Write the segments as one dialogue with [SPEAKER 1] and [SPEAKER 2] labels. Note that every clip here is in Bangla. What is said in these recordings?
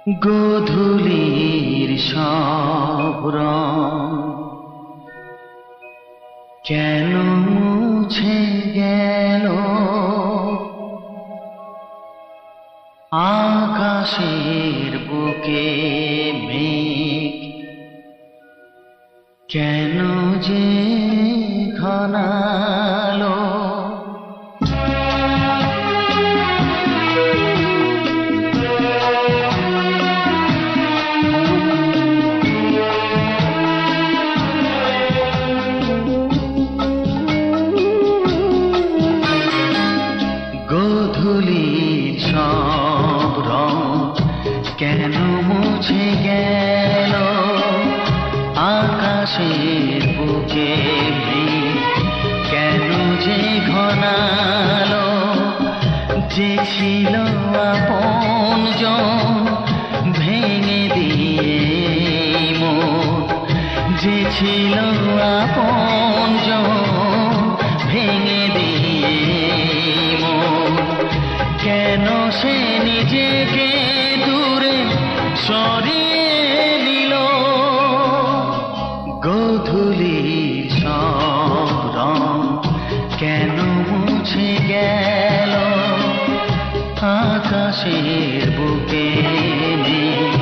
[SPEAKER 1] গোধূলির সব রং কেন মুছে গেল, আকাশের বুকে মেঘ কেন যে ঘনালো। গোধূলির সব রং কেন মুছে গেল, আকাশের বুকে মেঘ কেন যে ঘনালো। যে ছিল আপনজন ভেঙে দিয়ে মন, যে ছিল আপনজন ভেঙে দিয়ে মন, কেন সে নিজেকে দূরে সরিয়ে নিল। গোধূলির সব রং কেন মুছে গেল, আকাশের বুকে মেঘ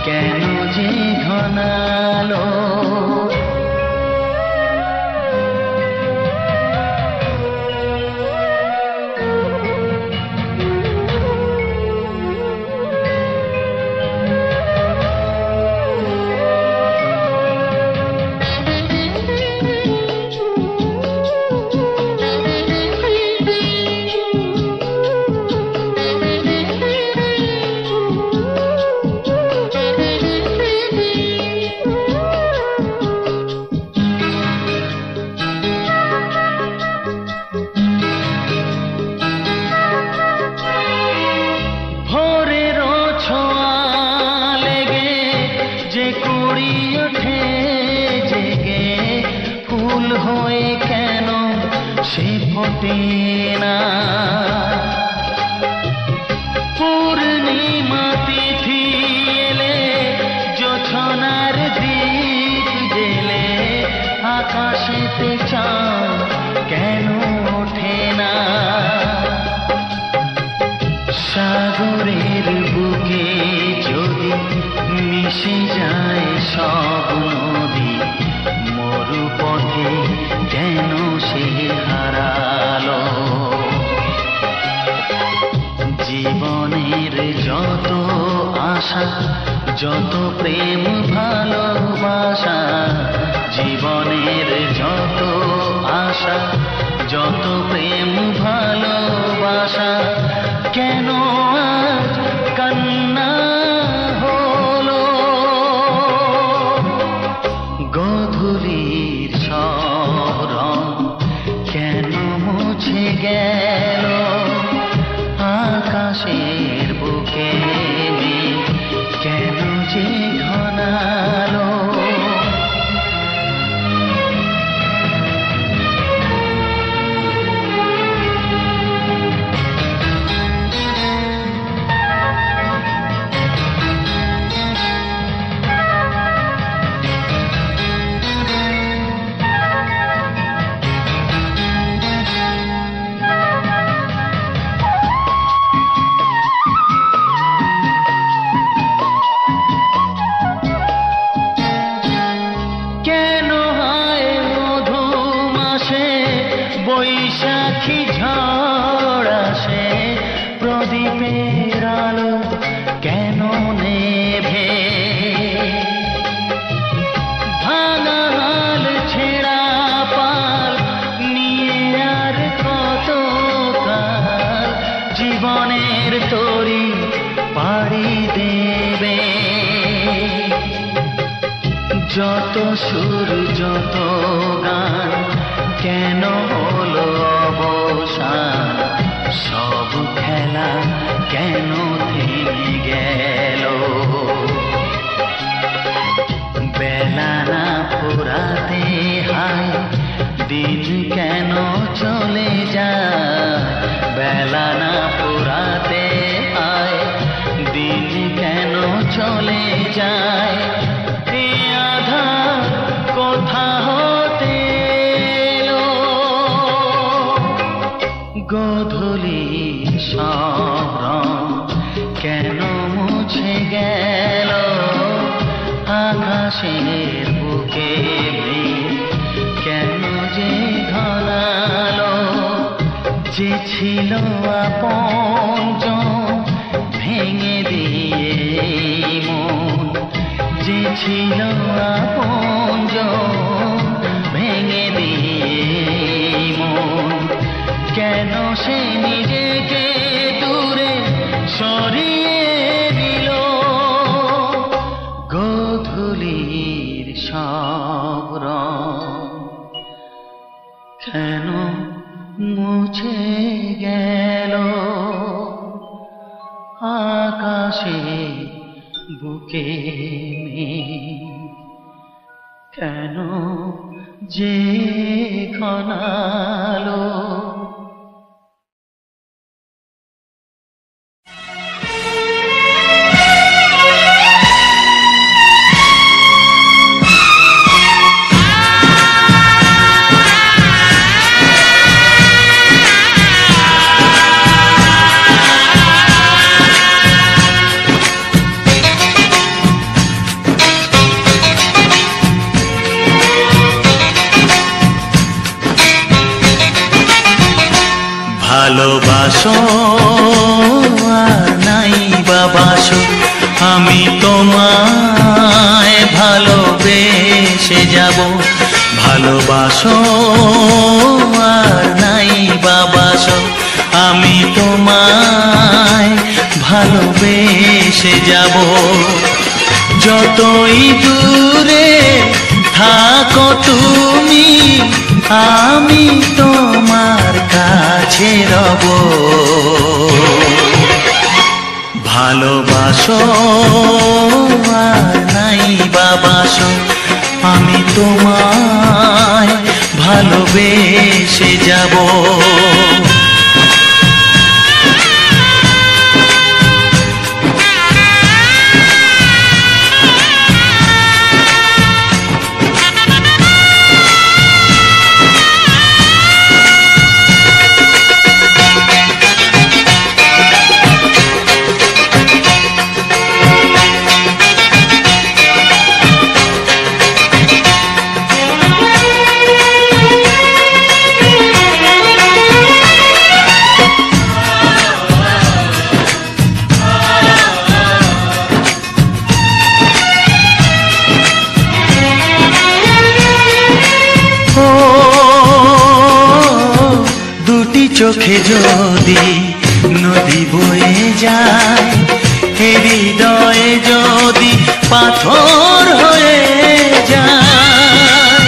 [SPEAKER 1] কেন যে ঘনালো। হয়ে কেন সে ফোটে না, পূর্ণিমা তিথি এলে জোছনার দীপ জেলে আকাশেতে চাঁদ কেন ওঠে না। সাগরের বুকে যদি মিশে যায় সব নদী, মরুপথে কেন সে হারালো। জীবনের যত আশা যত প্রেম ভালোবাসা, জীবনের যত আশা যত প্রেম ভালোবাসা, কেন আজ কান্না হলো। গোধূলির সব রং কেন মুছে গেল, আকাশের বুকে মেঘ কেন যে ঘনালো। বৈশাখী ঝড় আসে, প্রদীপের আলো কেন নেভে। ভাঙা হাল ছেঁড়া পাল নিয়ে আর কত কাল জীবনের তরি পাড়ি দেবে। যত সুর যত গান কেন হলো অবসান, সব খেলা কেন থেমে গেল। বেলা না ফুরাতে হায় দিন কেন চলে যায়, বেলা না ফুরাতে হায় দিন কেন আকাশের বুকে কেন যে ঘনালো, যে ছিল আপনজন ভেঙে দিয়ে মন, যে ছিল আপনজন ভেঙে দিয়ে মন, কেন সে নিজেকে দূরে সরিয়ে দিল। গোধূলির সব রং কেন মুছে গেল, আকাশে বুকে কেন যে ঘনালো। ভালোবাসো আর নাই বাবাসো, আমি তোমায় ভালোবেসে যাব। ভালোবাসো আর নাই বাবাসো, আমি তোমায় ভালোবেসে যাব। যতই দূরে থাকো তুমি, আমি তোমার কাছে রব। ভালোবাসো আর নাই বাবাসো, আমি তোমায় ভালোবেসে যাব। চোখে যদি নদী বয়ে যায়, হৃদয়ে যদি পাথর হয়ে যায়,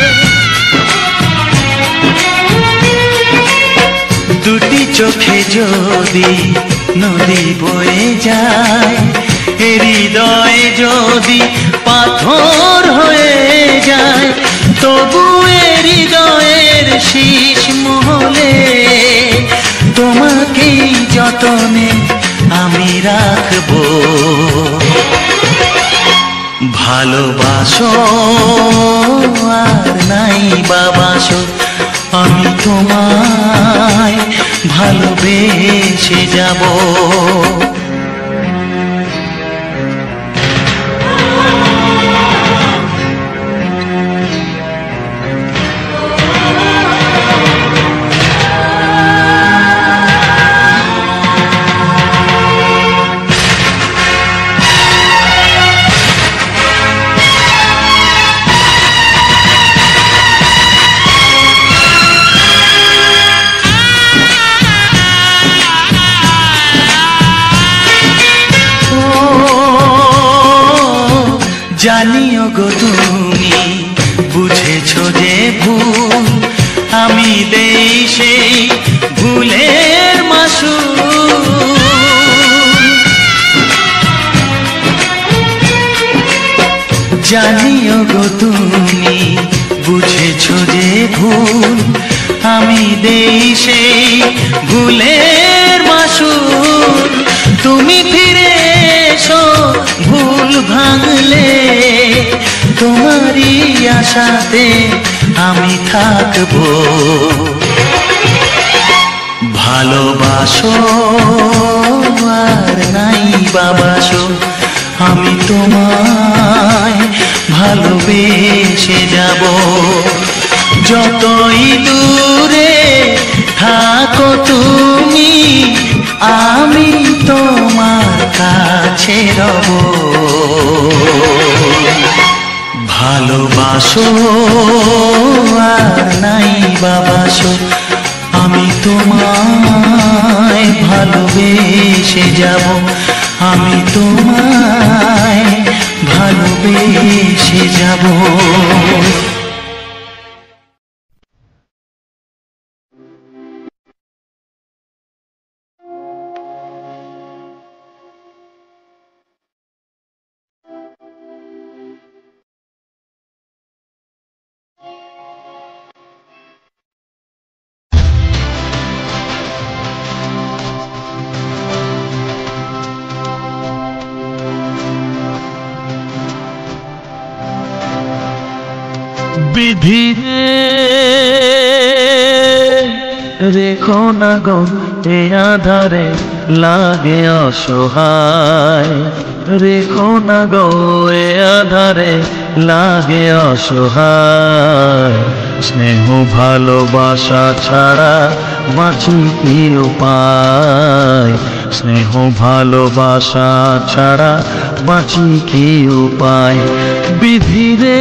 [SPEAKER 1] দুটি চোখে যদি নদী বয়ে যায়, হৃদয়ে যদি পাথর হয়ে যায়, তবু হৃদয়ের শীষ মহলে তোমাকেই যতনে আমি রাখবো। ভালোবাসো আর নাই বাবাসো, আমি তোমায় ভালোবেসে যাব। জানিও গো তুমি বুঝেছো যে ভুল, আমি দেই সেই ভুলের মাসুল। জানিও গো তুমি বুঝেছো যে ভুল, আমি দেই সেই ভুলের মাসুল। তুমি ফিরে এসো ভুল ভাঙলে, তোমারই আশাতে আমি থাকবো। ভালোবাসো আর নাই বাবাসো, আমি তোমায় ভালোবেসে যাব। যতই দূরে থাকো তুমি, আমি তোমার কাছে রব। ভালোবাসো আর নাই বাবাসো, আমি তোমায় ভালোবেসে যাব। আমি তোমায় ভালোবেসে যাব।
[SPEAKER 2] বিধি রেখো না গো এ আধারে লাগে অসহায়, রেখো না গো এ আধারে লাগে অসহায়। স্নেহ ভালোবাসা ছাড়া বাঁচি কি উপায়, স্নেহ ভালোবাসা ছাড়া বাঁচি কি উপায়। বিধি রে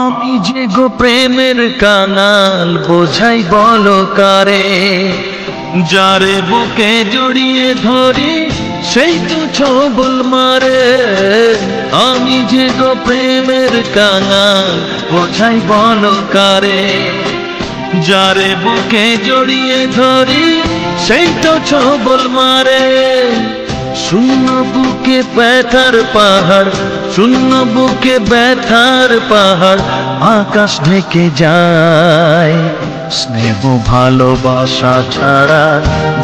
[SPEAKER 2] আমি যে গো প্রেমের কাঙাল, বোঝাই বলো কারে। যারে বুকে জড়িয়ে ধরি সেই তো ছবল মারে। আমি যে গো প্রেমের কাঙাল, বোঝাই বলো কারে। যারে বুকে জড়িয়ে ধরি সেই তো ছবল মারে। শূন্য বুকে ব্যথার পাহাড়, শূন্য বুকে ব্যথার পাহাড় আকাশ ঢেকে যায়। স্নেহ ভালোবাসা ছাড়া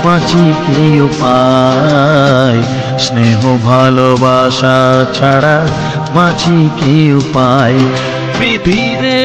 [SPEAKER 2] বাঁচি কি উপায়, স্নেহ ভালোবাসা ছাড়া বাঁচি কি উপায়। বিধি রে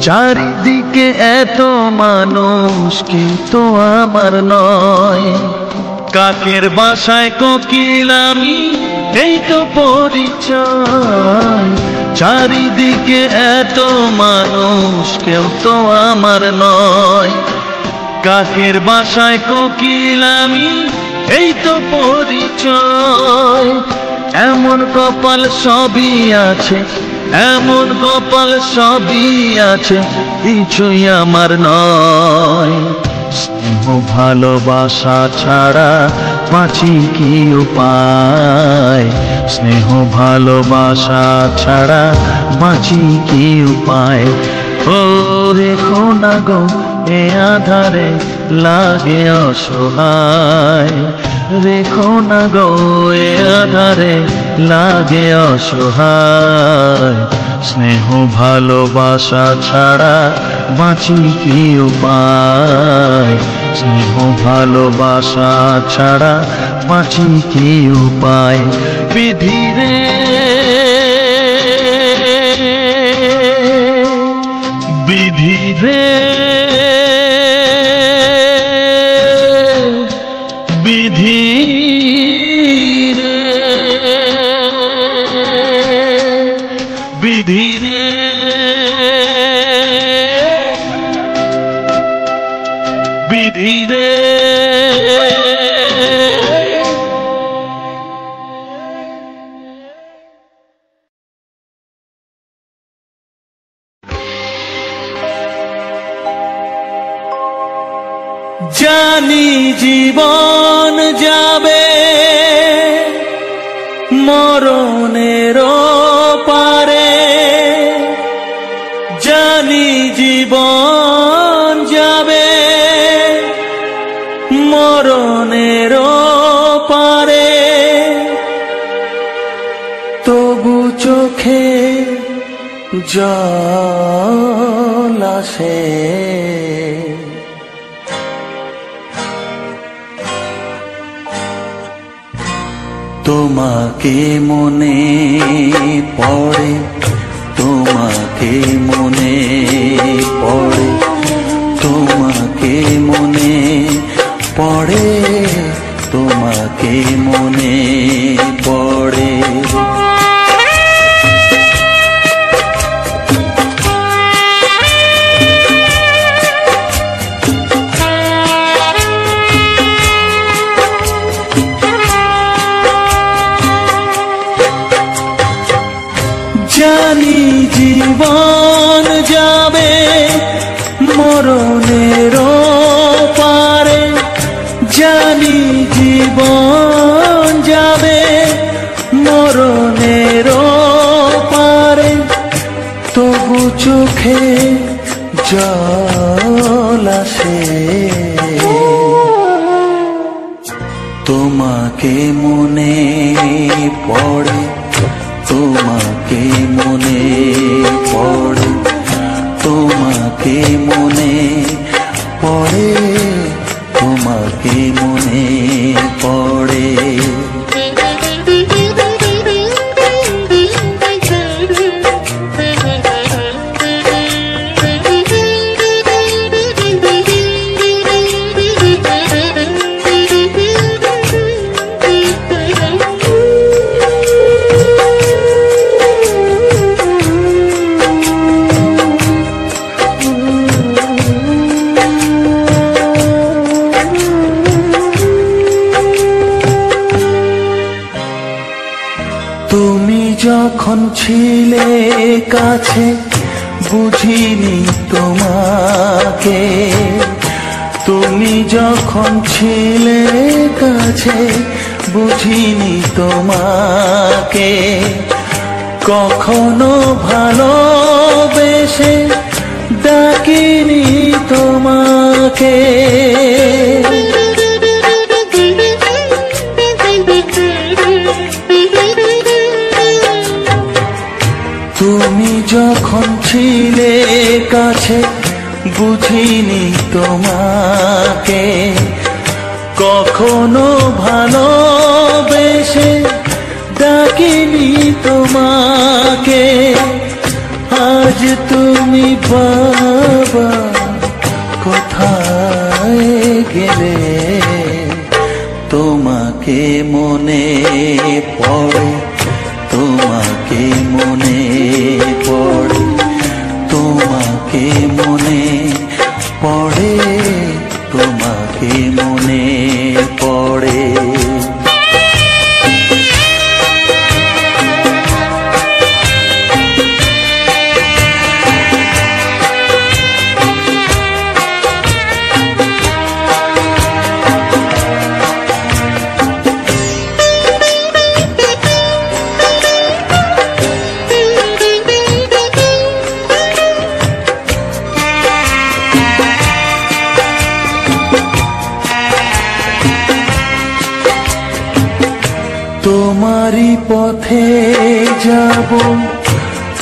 [SPEAKER 2] চারিদিকে এত মানুষ কিন্তু আমার নয়। কাকের বাসায় কোকিল আমি, এই তো পরিচয়। চারিদিকে এত মানুষ কেউ তো আমার নয়। কাকের বাসায় কোকিল আমি, এই তো পরিচয়। এমন কপাল সবই আছে, এমন কপাল সবই আছে, কিছুই আমার নয়। স্নেহ ভালোবাসা ছাড়া বাঁচি কি উপায়, স্নেহ ভালোবাসা ছাড়া বাঁচি কি উপায়। ও রেখো না গো এ আধারে লাগে অসহায়, রেখো না গো এ আধারে লাগে অসহায়। স্নেহ ভালোবাসা ছাড়া বাঁচি কি উপায়, স্নেহ ভালোবাসা ছাড়া বাঁচি কি উপায়। বিধি রে বিধি রে বিধি রে বিধি রে বিধি রে।
[SPEAKER 1] জানি জীবন যাবে মরণের পারে, জানি জীবন যাবে মরণের পারে, তবু চোখে জল আসে। তোমাকে মনে পড়ে, তোমাকে মনে পড়ে, তোমাকে মনে পড়ে, তোমাকে মনে পড়ে। জানি জীবন যাবে মরণের পারে, জানি জীবন যাবে মরণের পারে, তবু চোখে জল আসে। তোমাকে মনে পড়ে, তোমাকে মনে পড়ে, তোমাকে মনে পড়ে, তোমাকে মনে পড়ে। তুমি যখন ছিলে কাছে বুঝিনি তোমাকে, তুমি যখন ছিলে কাছে বুঝিনি তোমাকে, কখনো ভালোবেসে ডাকিনি তোমাকে। তুমি যখন ছিলে কাছে বুঝিনি তোমাকে, কখনো ভালোবেসে ডাকিনি তোমাকে। আজ তুমি বাবা কোথায় গেলে, তোমাকে মনে পড়ে, তোমাকে মনে পড়ে, তোমাকে মনে পড়ে, তোমাকে মনে পড়ে। তোমারই পথে যাব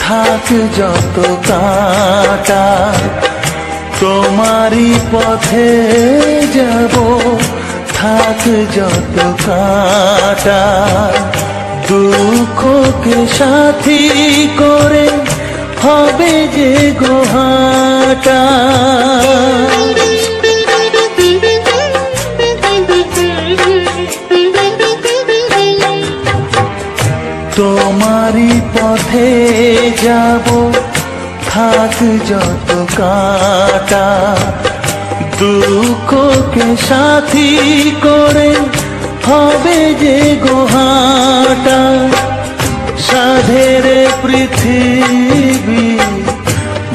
[SPEAKER 1] থাক যত কাঁটা, তোমারই পথে যাব থাক যত কাঁটা, দুঃখকে সাথী করে হবে যে গোহাটা। তোমারই পথে যাব থাক যত কাঁটা, দুঃখকে সাথী করে হবে যে গোহাটা। সাধের পৃথিবী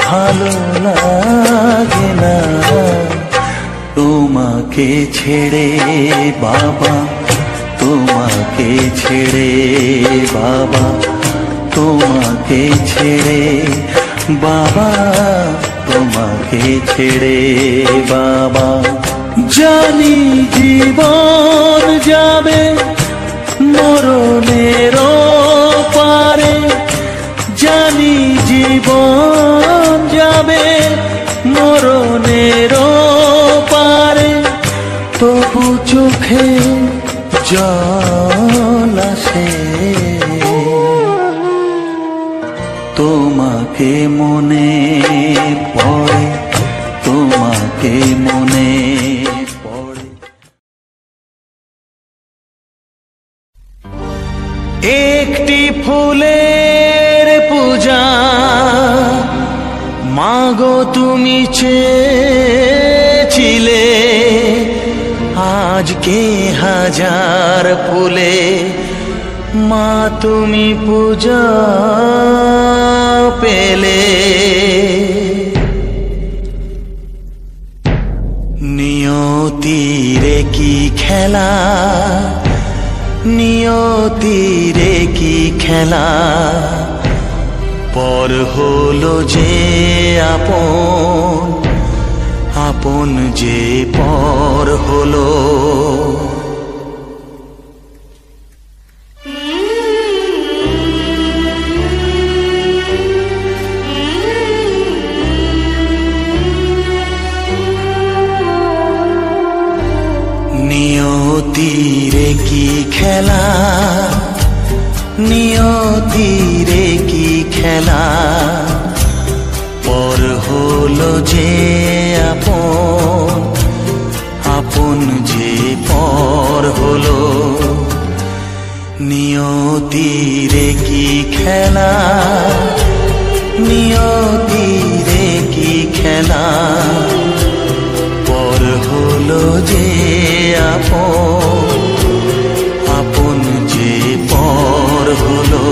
[SPEAKER 1] ভালো লাগে না, তোমাকে তোমাকে ছেড়ে বাবা, তোমাকে ছেড়ে বাবা, তোমাকে ছেড়ে বাবা, তোমাকে ছেড়ে বাবা। জানি জীবন যাবে মরণের পারে, জানি জীবন যাবে মরণের পারে, তবু চোখে জল আসে তোমাকে মনে পড়ে, তোমাকে মনে পড়ে। একটি ফুলের পূজা মাগো তুমি চেয়েছিলে, আজকে হাজার ফুলে মা তুমি পূজা পেলে। নিয়তিরে কি খেলা, নিয়তিরে কি খেলা, পর হলো যে আপন, আপন যে পর হলো। নিয়তিরে কি খেলা, নিয়তিরে কি খেলা, পর হলো যে আপন, আপন যে পর হলো। নিয়তিরে কি খেলা, নিয়তিরে কি খেলা, পর হলো যে আপন, আপন যে পর হলো।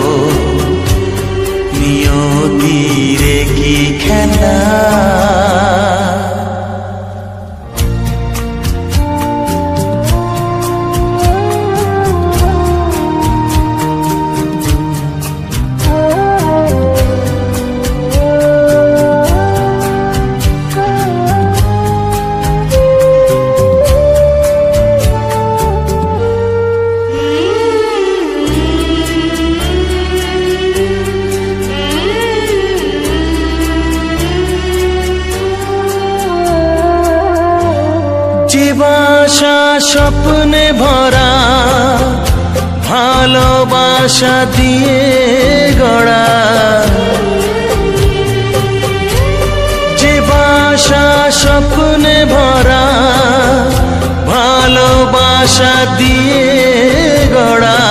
[SPEAKER 1] নিয়তিরে কি খেলা। বাসা স্বপ্নে ভরা, ভালোবাসা দিয়ে গড়া, যে বাসা স্বপ্নে ভরা, ভালোবাসা দিয়ে গড়া,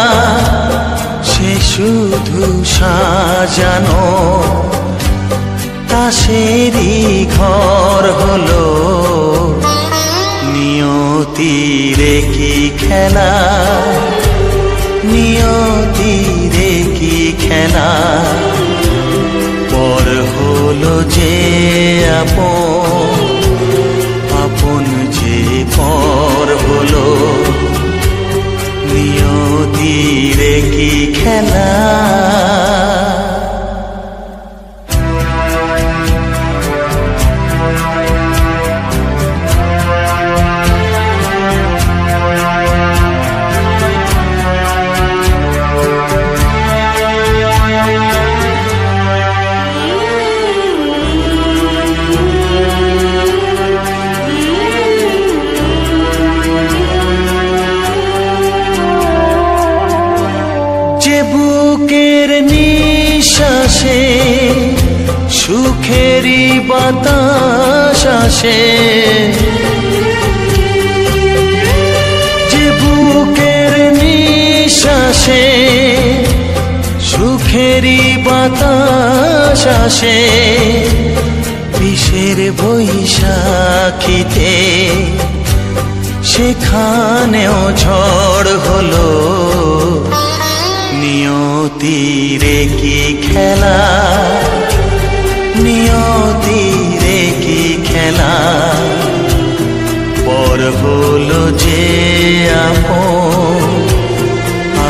[SPEAKER 1] সে শুধু সাজানো তাসেরই ঘর হলো। নিয়তিরে কি খেলা, নিয়তিরে কি খেলা, পর হলো যে আপন, আপন যে পর হলো। নিয়তিরে কি খেলা। বুকের নিঃশ্বাসে সুখেরই বাতাস আসে, যে বুকের নিঃশ্বাসে সুখেরই বাতাস আসে, বিষের বৈশাখীতে সেখানেও ঝড় হলো। নিয়তিরে কি খেলা, নিয়তিরে কি খেলা, পর পর হলো যে আপন,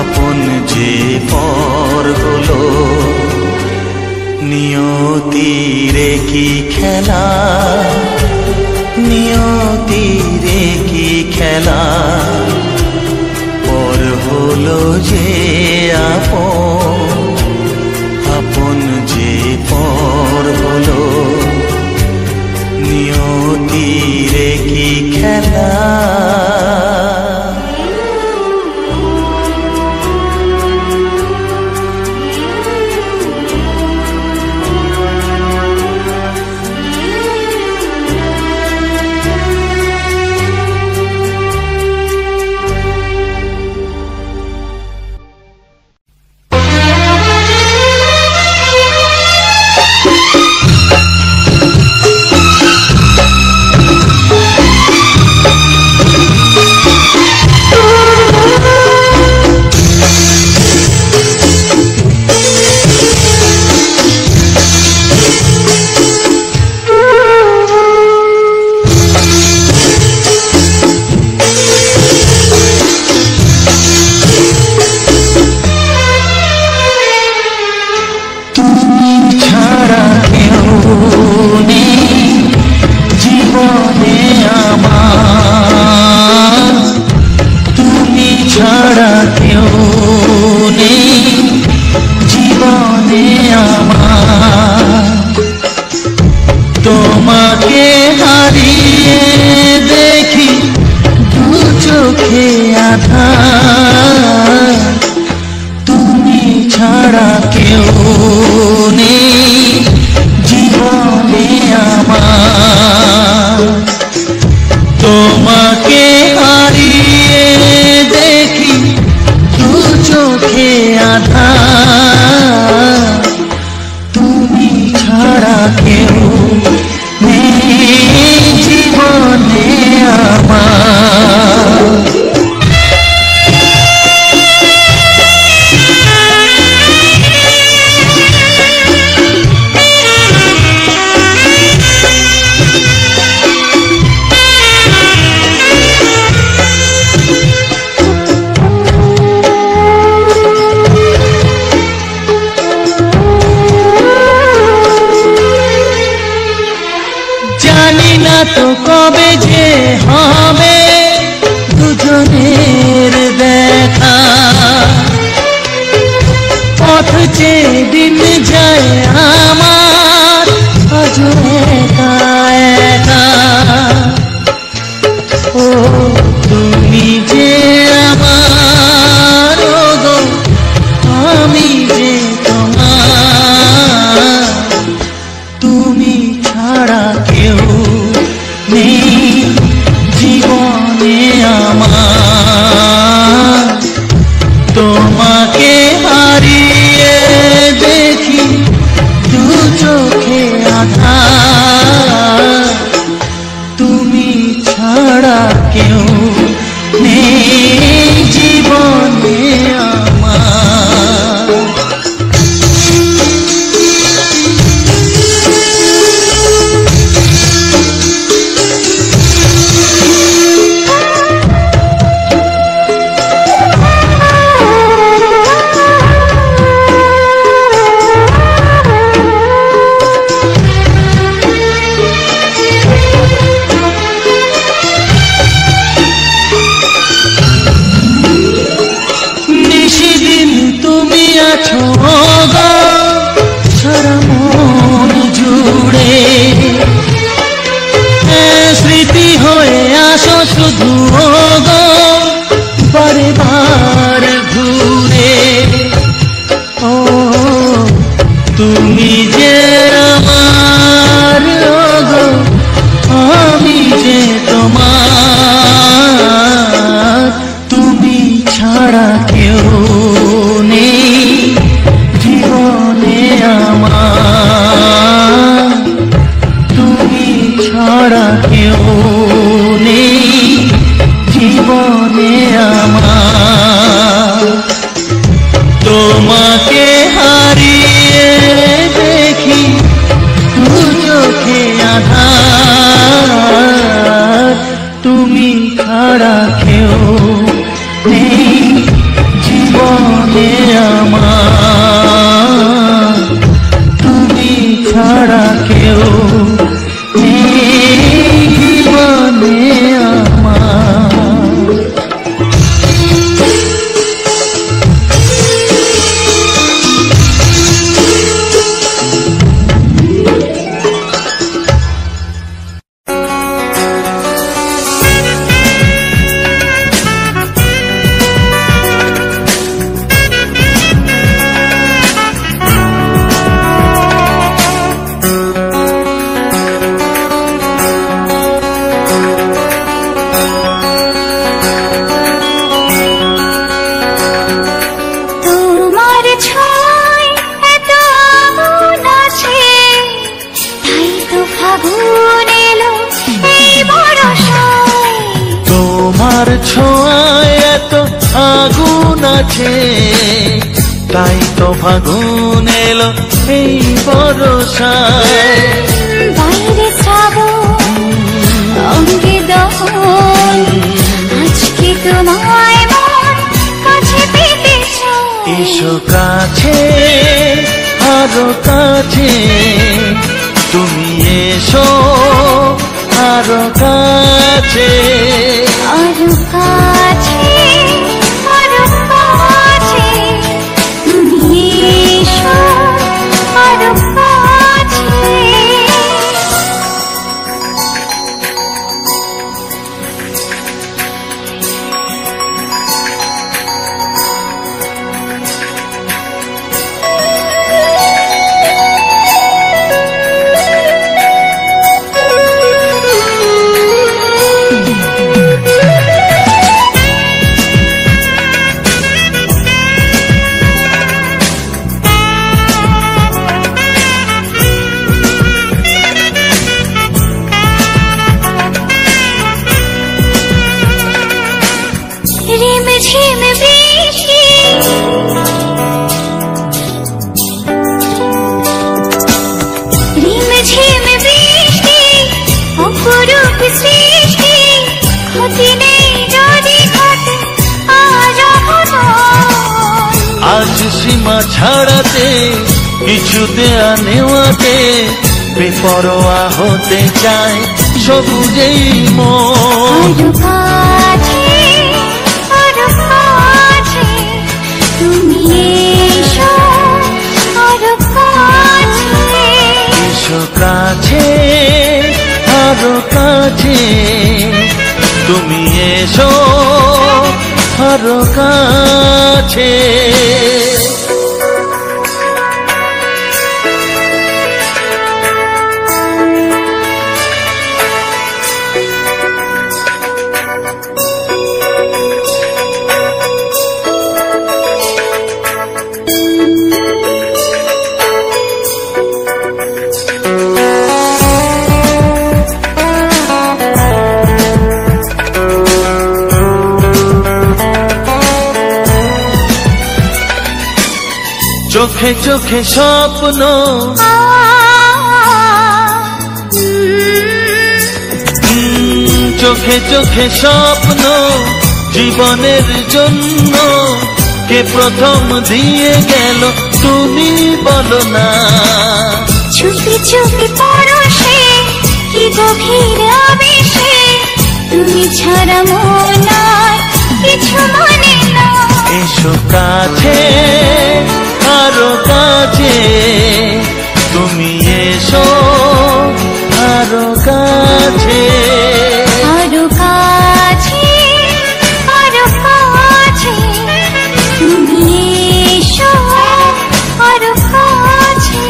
[SPEAKER 1] আপন যে পর হলো। নিয়তিরে কি খেলা, নিয়তিরে কি খেলা, পর হলো যে আপন, আপন যে পর হলো। নিয়তিরে কি খেলা।
[SPEAKER 3] তোমাকে হারিয়ে দেখি দু চোখে আঁধার, তুমি ছাড়া কেউ নেই জীবনে আমার। তোমাকে হারিয়ে দেখি দু চোখে আঁধার, তুমি ছাড়া কেউ জীবনে আমার। জানি না তো কবে যে হবে দুজনের দেখা, পথ চেয়ে দিন যায় আমার আজও একা একা। ও তুমি যে আমার, ও গো আমি যে তোমার, তুমি ছাড়া কেউ নেই জীবনে আমার। তোমাকে হারিয়ে দেখি দু চোখে আঁধার, তুমি ছাড়া কেউ নেই জীবনে আমার। সারা মন জুড়ে স্মৃতি হয়ে আসো শুধু গো বারে বার ঘুরে। ও তুমি যে আমার, গো আমি যে তোমার, তুমি ছাড়া কেউ নেই জীবনে আমার। তুমি ছাড়া কেউ নেই জীবনে আমার। তোমাকে হারিয়ে দেখি দু চোখে আঁধার, তুমি কেউ এই জীবনে আমার। তোমার ছোঁয়ায় এত আগুন আছে, তাই তো ফাগুন এলো এই বরষায়।
[SPEAKER 4] বাইরে শ্রাবণ অঙ্গে দহন, আজকে তোমায় মন কাছে পেতে চায়।
[SPEAKER 3] এসো কাছে আরো কাছে, তুমি এসো আরো কাছে।
[SPEAKER 4] আরো কাছে, আরো কাছে, তুমি এসো আরো কাছে। ঝিম বৃষ্টি, রিম ঝিম বৃষ্টি, অপরূপ সৃষ্টি, ক্ষতি নেই যদি ঘটে আজ অঘটন।
[SPEAKER 3] আজ সীমা ছাড়াতে, কিছু দেয়া নেওয়াতে, বেপরোয়া হতে চায় সবুজেই মন।
[SPEAKER 4] আরো কাছে, আরো কাছে, তুমি এসো আরো কাছে।
[SPEAKER 3] এসো কাছে আরো কাছে, তুমি এসো আরো কাছে। চোখে চোখে স্বপ্ন, চোখে চোখে স্বপ্ন, জীবনের জন্য কে প্রথম দিয়ে গেল তুমি বলো না।
[SPEAKER 4] চুপি চুপি পরশে, কি গভীর আবেশে, তুমি ছাড়া মন আর কিছু মানে না।
[SPEAKER 3] এসো কাছে আরো কাছে, তুমি এসো আরো কাছে।
[SPEAKER 4] আরো কাছে, আরো কাছে, তুমি এসো আরো কাছে।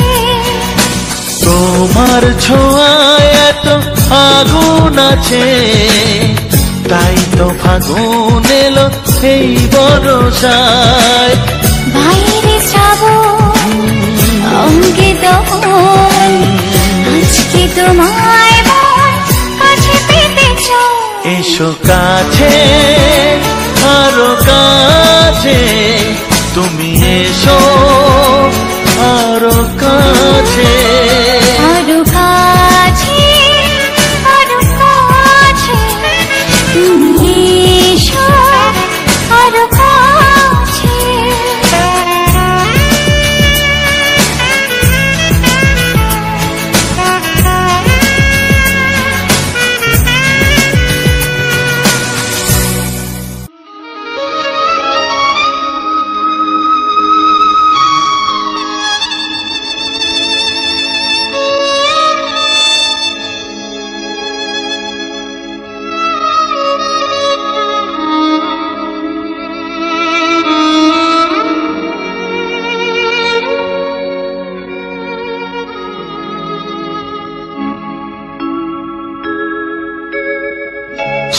[SPEAKER 3] তোমার ছোঁয়ায় এত আগুন আছে, তাই তো ফাগুন এলো এই বরষায়।
[SPEAKER 4] বাইরে শ্রাবণ অঙ্গে দহন, আজকে তোমায় মন কাছে পেতে চায়।
[SPEAKER 3] এসো কাছে আরো কাছে, তুমি এসো আরো কাছে।
[SPEAKER 4] আরো কাছে, আরো কাছে, তুমি এসো আরো কাছে।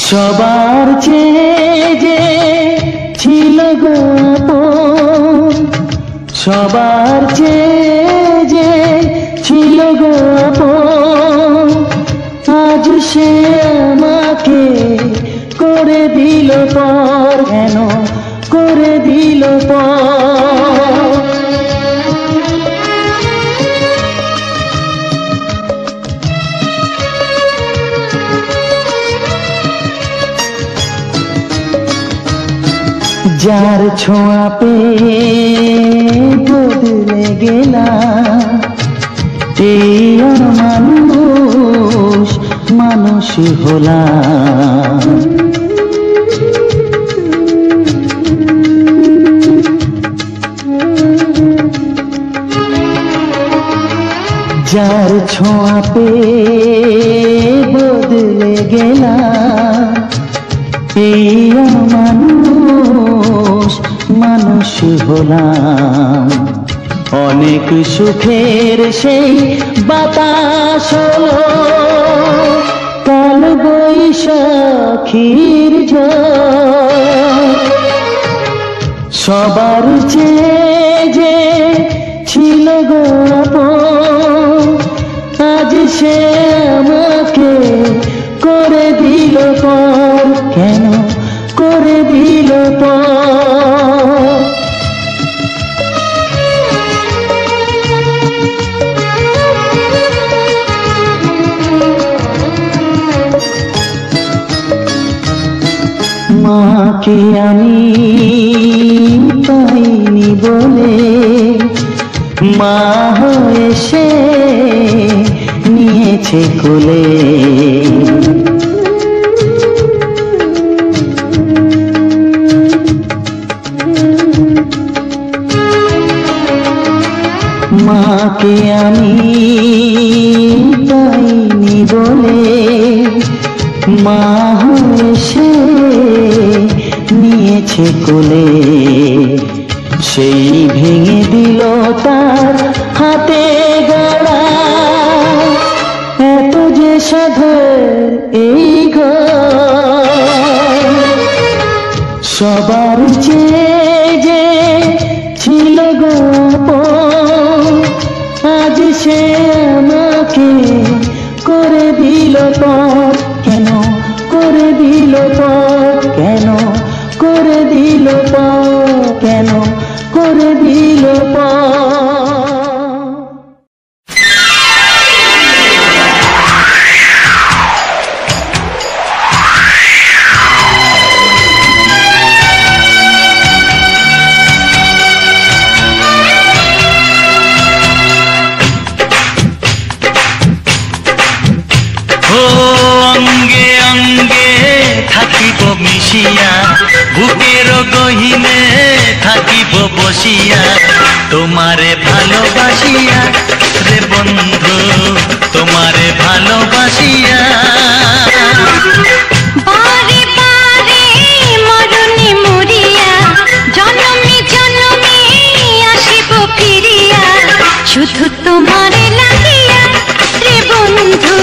[SPEAKER 3] সবার চেয়ে যে ছিল গো আপন, সবার চেয়ে যে ছিল গো আপন, আজ সে আমাকে করে দিল পর, কেন করে দিল পর। যার ছোঁয়া পেয়ে বদলে গেলাম, এই মানুষ মানুষ হলাম। যার ছোঁয়া পেয়ে বদলে গেলাম, এই মানুষ মানুষ হলাম। অনেক সুখের সেই বাতাস হলো, কাল বৈশাখীর ঝড়। সবার চেয়ে যে ছিল গো আপন, আজ সে আমাকে করে দিল পর, কেন করে দিল পর। মাকে আমি পাইনি বলে, মা হয়ে সে নিয়েছে কোলে। মাকে আমি পাইনি বলে, মা হয়ে সে নিয়েছে কোলে। সেই ভেঙে দিল তার হাতে গড়া, এত যে সাধের এই ঘর। সবার চেয়ে যে ছিল গো আপন, আজ সে আমাকে করে দিল পর, কেন করে দিল পর, কেন করে দিল পর, কেন করে দিল পর।
[SPEAKER 1] অঙ্গে অঙ্গে থাকিব মিশিয়া, বুকের গহিনে থাকিব বসিয়া, তোমারে ভালোবাসিয়া রে বন্ধু, তোমারে ভালোবাসিয়া।
[SPEAKER 4] বারে বারে মরণে মরিয়া, জনমে জনমে আসিব ফিরিয়া, শুধু তোমারে লাগিয়া রে বন্ধু,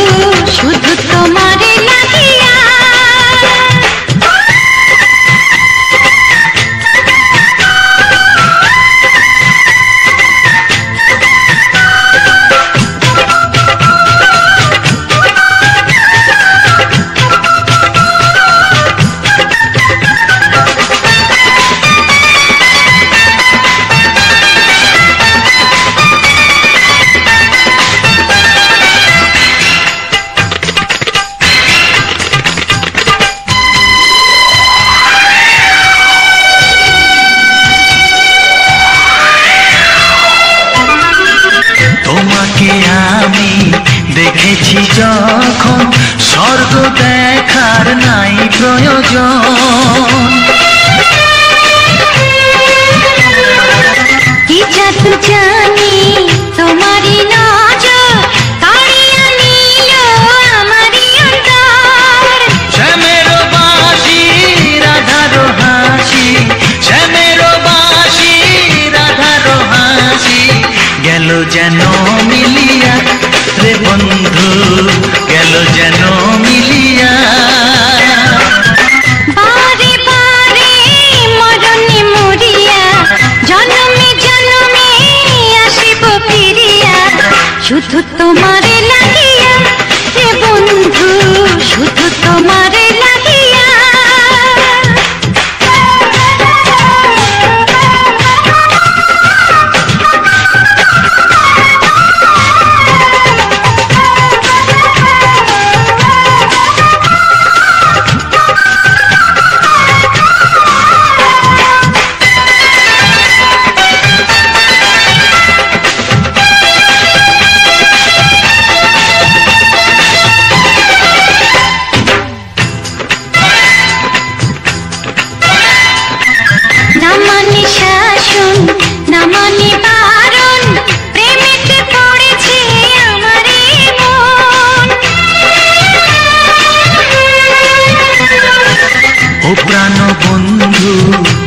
[SPEAKER 4] শুধু তোমারে লাগিয়া।
[SPEAKER 1] তোমাকে আমি দেখেছি যখন, স্বর্গ দেখার নাই প্রয়োজন।
[SPEAKER 4] কি জাদু জানি তোমারই নজর, কাড়িয়া নিল আমারই অন্তর।
[SPEAKER 1] শ্যামের বাঁশি রাধার হাসি, শ্যামের বাঁশি রাধার হাসি, গেল যেন মিলিয়া রে বন্ধু, গেল যেন মিলিয়া।
[SPEAKER 4] শুধু তোমারে লাগিয়া হে বন্ধু, শুধু তোমারে লাগিয়া।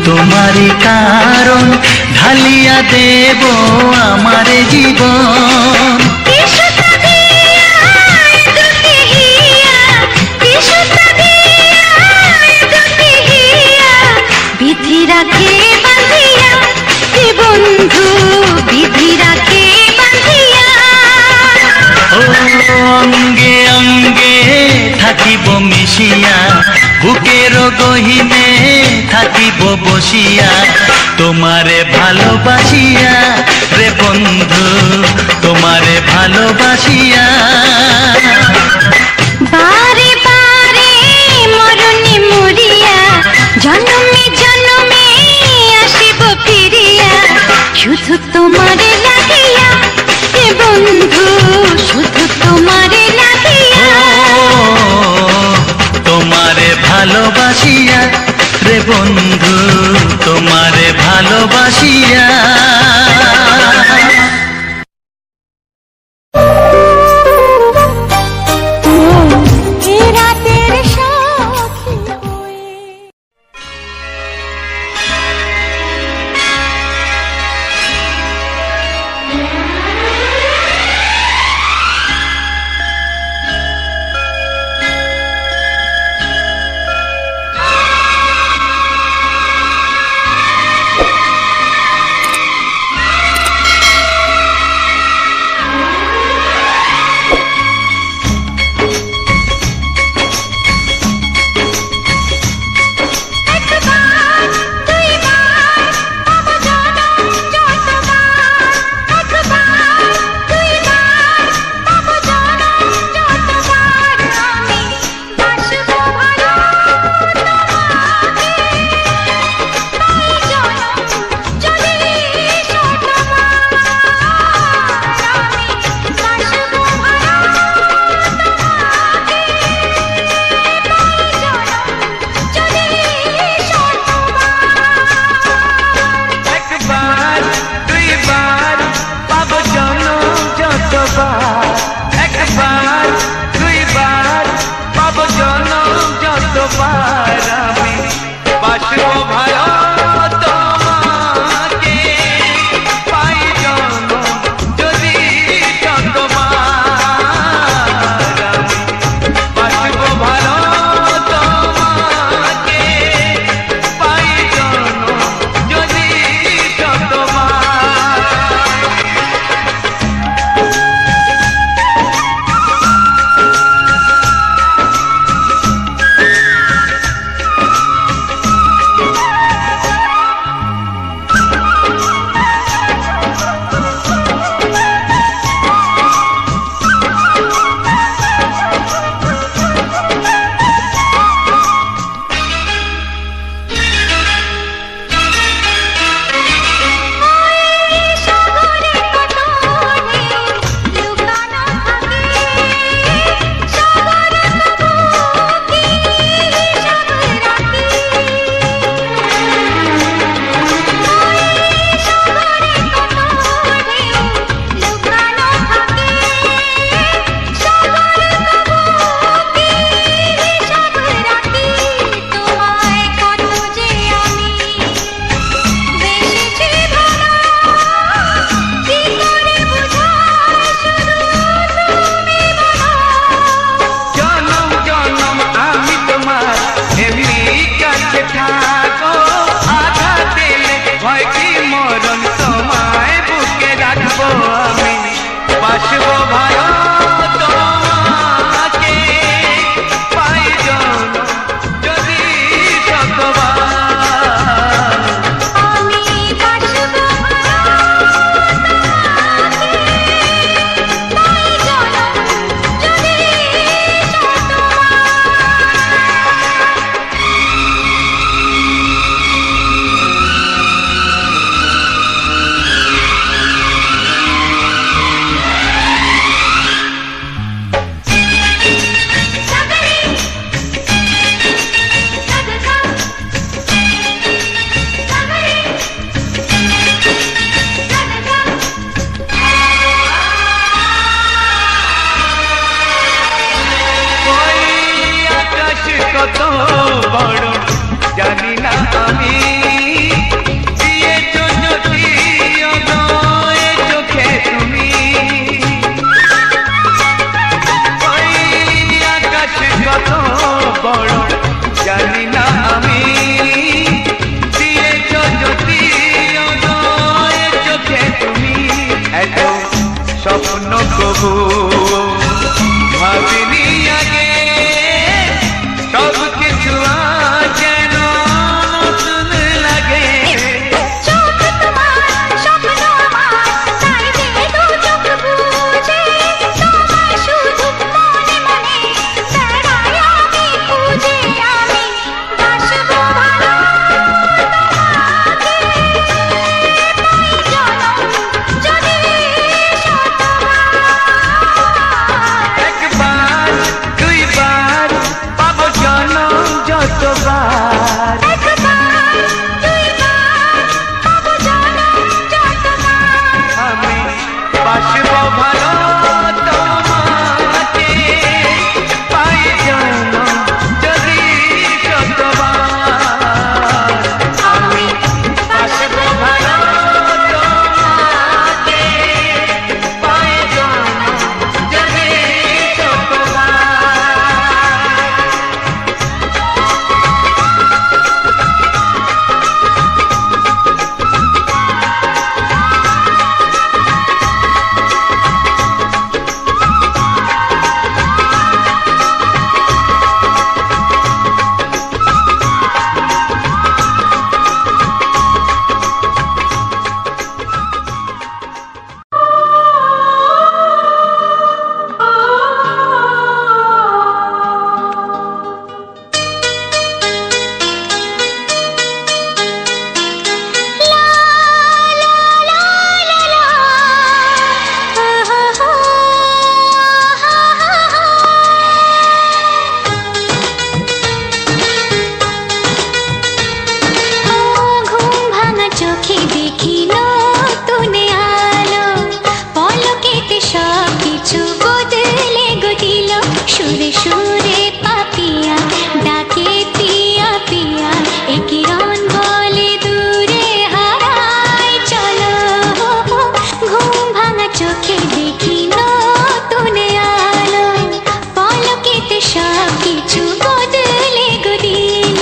[SPEAKER 1] তোমারই কারণ ঢালিয়া দেব আমার জীবন।
[SPEAKER 4] বিধি রাখে বাঁধিয়া বন্ধু, বিধি রাখে বাঁধিয়া।
[SPEAKER 1] অঙ্গে অঙ্গে থাকিব মিশিয়া, বুকের গহিনে থাকিব বসিয়া, তোমারে ভালোবাসিয়া রে বন্ধু, তোমারে ভালোবাসিয়া।
[SPEAKER 4] বারে বারে মরণে মরিয়া, জন্মে জন্মে আসিব ফিরিয়া, শুধু তোমারে লাগিয়া হে বন্ধু, শুধু তোমারে লাগিয়া।
[SPEAKER 1] তোমারে ভালোবাসিয়া রে বন্ধু, তোমারে ভালোবাসিয়া। জানি না আমি দিয়েছো যদি অদয় চোখে তুমি ওই আকাশ কত বড় জানি না আমি দিয়েছো যদি অদয় চোখে তুমি এত স্বপ্ন কবু ভাবিনি আগে সব কিছু যেন নতুন লাগে
[SPEAKER 4] চোখ তোমার স্বপ্ন আমার তাই যে দু চোখ বুঝে তোমার শুধু মনে মনে বেড়াই আমি খুঁজে আমি বাসবো ভালো তোমাকে পাই জনম যদি শতবার
[SPEAKER 1] একবার দুইবার পাবো জনম যতবার
[SPEAKER 4] একবার দুইবার পাবো জনম যতবার
[SPEAKER 1] আমি বাসবো ভালো তোমাকে পাই জনম যদি শতবার আমি বাসবো ভালো তোমাকে পাই জনম যদি শতবার ঘুম ভাঙা চোখে দেখি নতুন আলো পলকেতে সব কিছু বদলে গদিল সুরে সুরে পাপিয়া ডাকে পিয়া পিয়া একই রন বলে দূরে হারাই চলো ঘুম ভাঙা চোখে দেখি নতুন আলো পলকেতে সব কিছু বদলে গদিল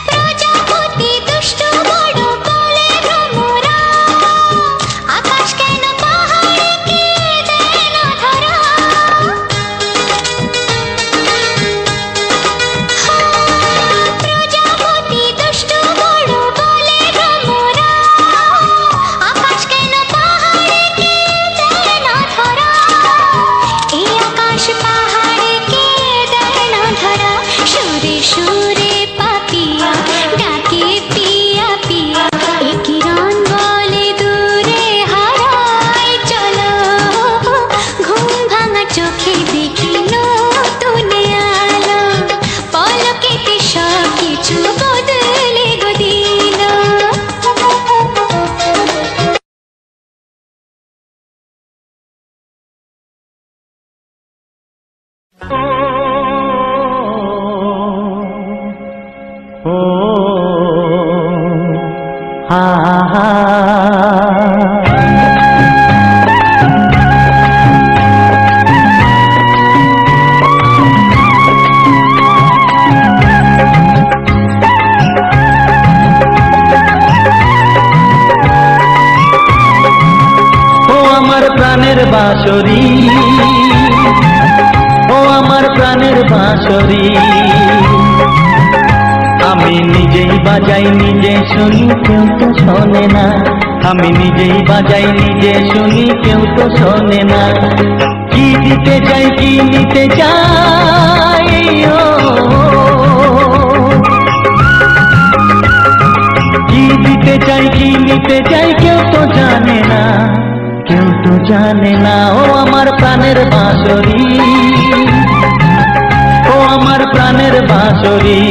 [SPEAKER 1] প্রজাপতি দুষ্ট বড় বলে ভ্রমরা আকাশ কেন পাহাড়কে দেয় না ধরা প্রজাপতি দুষ্ট বড় বলে ভ্রমরা আকাশ কেন পাহাড়কে দেয় না ধরা এই আকাশ পাহাড়কে দেয় না ধরা সুরে সুরে পাপিয়া ডাকে পিয়া পিয়া একই রন বলে দূরে হারাই চলো ঘুম ভাঙা চোখে দেখি নতুন আলো পলকেতে সব কিছু বদলে গদিল
[SPEAKER 3] ও হা হা ও আমার প্রাণের বাঁশরি ও আমার প্রাণের বাঁশরি আমি নিজেই বাজাই নিজে শুনি কেউ তো শোনে না আমি নিজেই বাজাই নিজে শুনি কেউ তো শোনে না কি দিতে চাই কি নিতে চাই কি দিতে চাই কি নিতে চাই কেউ তো জানে না কেউ তো জানে না ও আমার প্রাণের বাঁশরি, ও আমার প্রাণের বাঁশরি।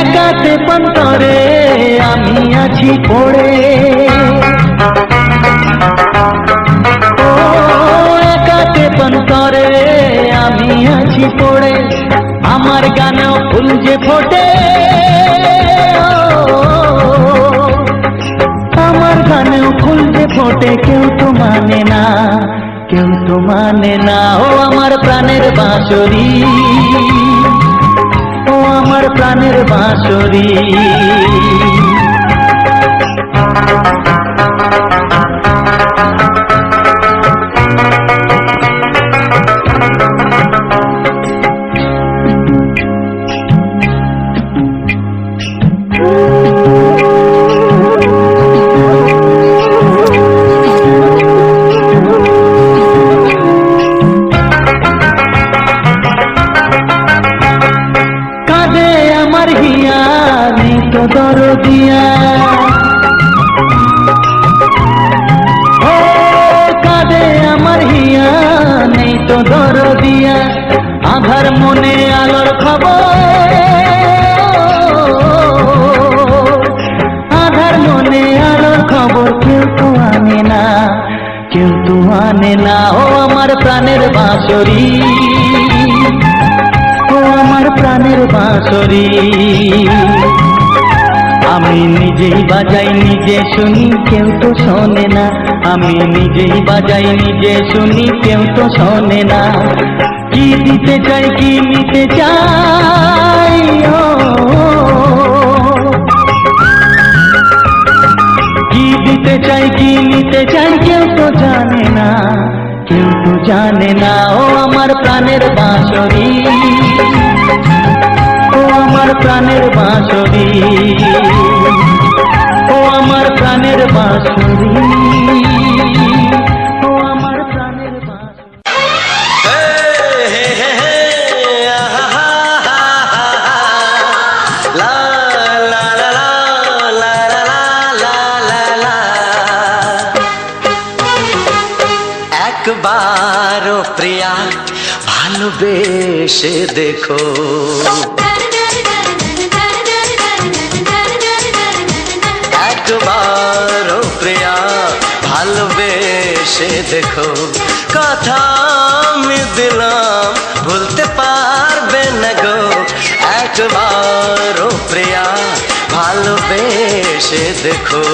[SPEAKER 3] একাতে পন্তরে আমি আছি পড়ে, ও একাতে পন্তরে আমি আছি পড়ে, আমার গানেও ফুল যে ফোটে, আমার গানেও ফুল যে ফোটে, কেউ তো মানে না, কেউ তো মানে না ও আমার প্রাণের বাঁশরি, ও আমার প্রাণের বাঁশরি। কাঁদে আমার হিয়া নেই তো দরদিয়া, ও কাঁদে আমার হিয়া নেই তো দরদিয়া, আধার মনে আলোর খবর, আধার মনে আলোর খবর, কেউ তো আনে না, কেউ তো আনে না ও আমার প্রাণের বাঁশরি, ও আমার প্রাণের বাঁশরি। আমি নিজেই বাজাই নিজে শুনি, কেউ তো শোনে না, আমি নিজেই বাজাই নিজে শুনি, কেউ তো শোনে না। কি দিতে চাই কি নিতে চাই, ও কি দিতে চাই কি নিতে চাই, কেউ তো জানে না, কেউ তো জানে না ও আমার প্রাণের বাঁশরি, ও আমার প্রাণের বাঁশরি, ও আমার প্রাণের বাঁশরি, ও আমার প্রাণের বাঁশরি।
[SPEAKER 5] একবারও প্রিয়া ভালোবেসে দেখো, একবারও প্রিয়া ভালোবেসে দেখো, কথা আমি দিলাম ভুলতে পারবে না গো, একবারও প্রিয়া ভালোবেসে দেখো।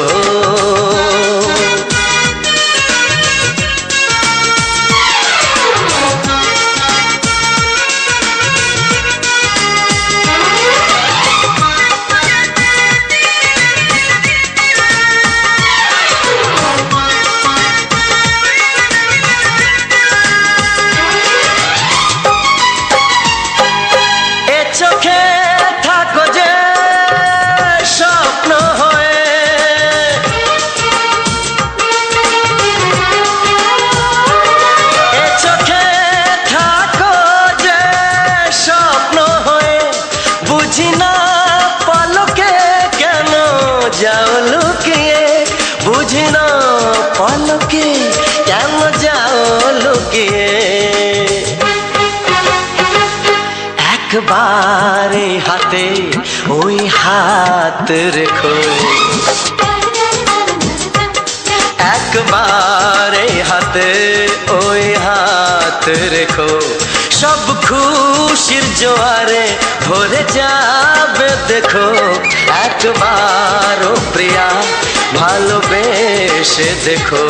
[SPEAKER 5] চোখে থাকো যে স্বপ্ন হয়ে, এ চোখে থাকো যে স্বপ্ন হয়ে, বুঝি না পলকে কেন যাও লুকিয়ে, বুঝি না পলকে কেন যাও লুকিয়ে, একবার হাতে ওই হাত রেখো, একবার হাতে ওই হাত রেখো, সব খুশির জোয়ারে ভরে যাবে দেখো, একবার ও প্রিয়া ভালোবেসে দেখো।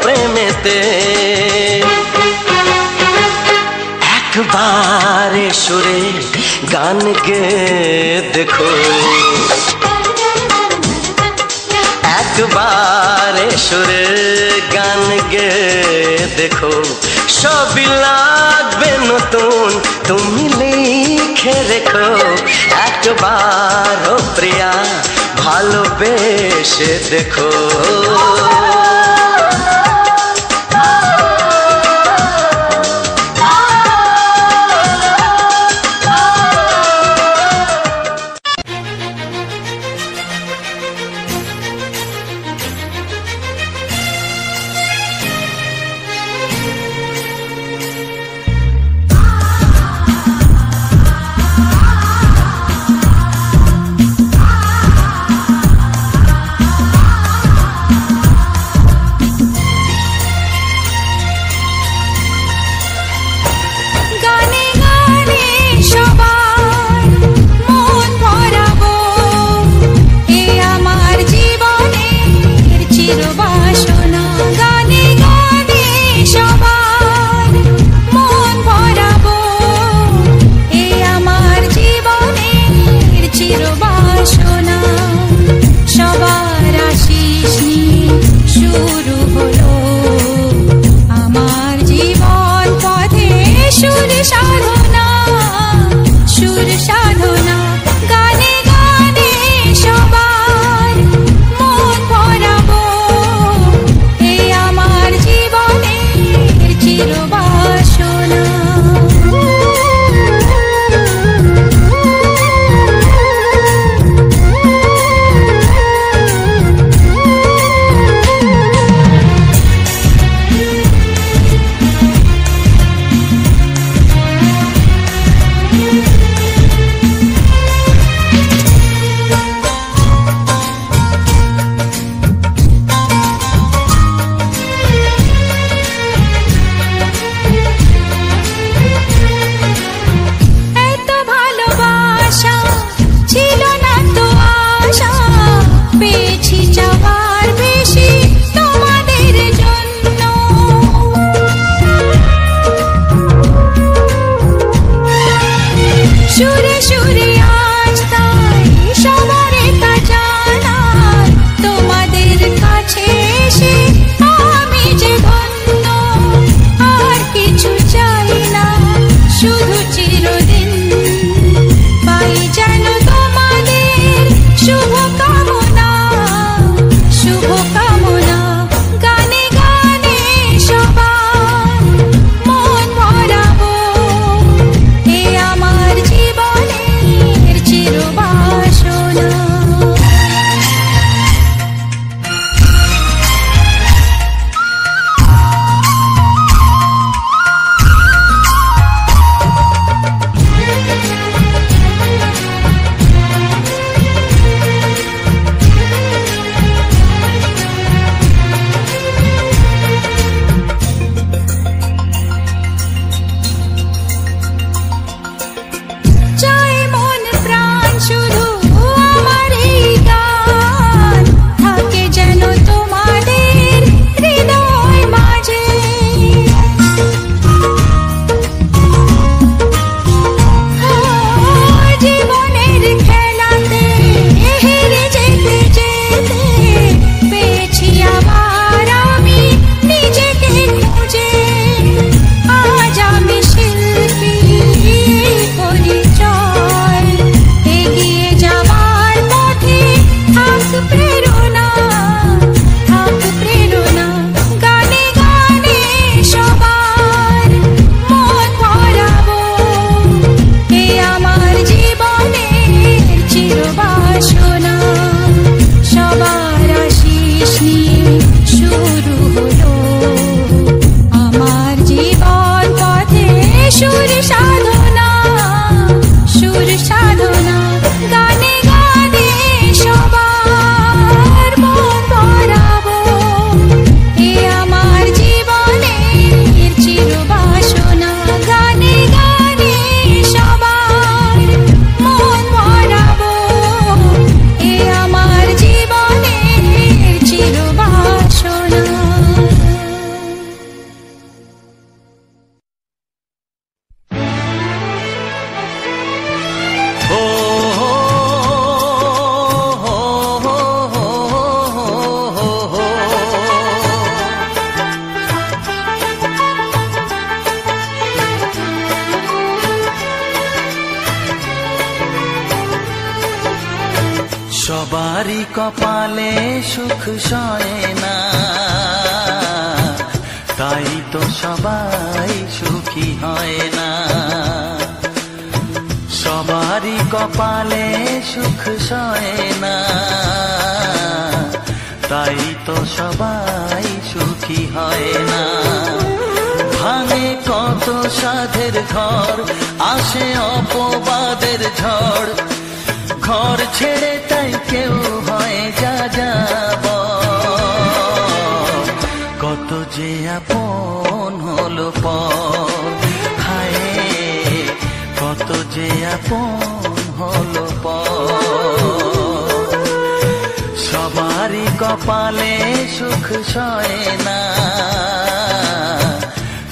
[SPEAKER 5] প্রেমেতে একবার সুরে গান গে দেখো একবার সুরে গান গে দেখো সবই লাগবে নতুন তুমি লিখে রেখো একবার ও প্রিয়া ভালোবেসে দেখো
[SPEAKER 3] সবারই কপালে সুখ সয় না, তাই তো সবাই সুখী হয় না। সবারই কপালে সুখ সয় না, তাই তো সবাই সুখী হয় না। ভাঙে কত সাধের ঘর, আসে অপবাদের ঝড়, ঘর ছেড়ে তাই কেউ হয় যা যাব। কত যে আপন হলো পর, হায় কত যে আপন হলো পর। সবারই কপালে সুখ সয় না,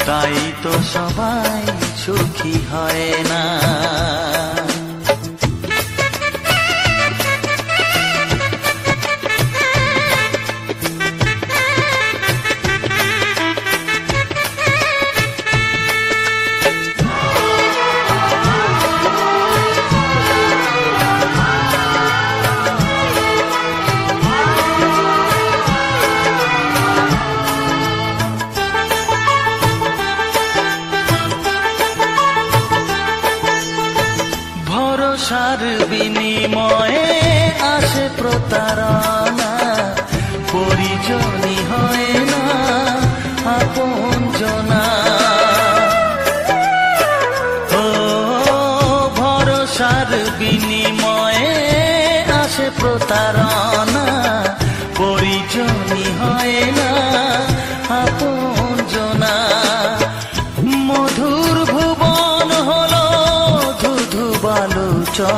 [SPEAKER 3] তাই তো সবাই সুখী হয় না। ভরসার বিনিময়ে আসে প্রতারণা, পরিজনই হয় না আপনজনা। ও ভরসার বিনিময়ে আসে প্রতারণা, পরিজনই হয় না আপনজনা। মধুর ভুবন হলো ধুধু বালুচর,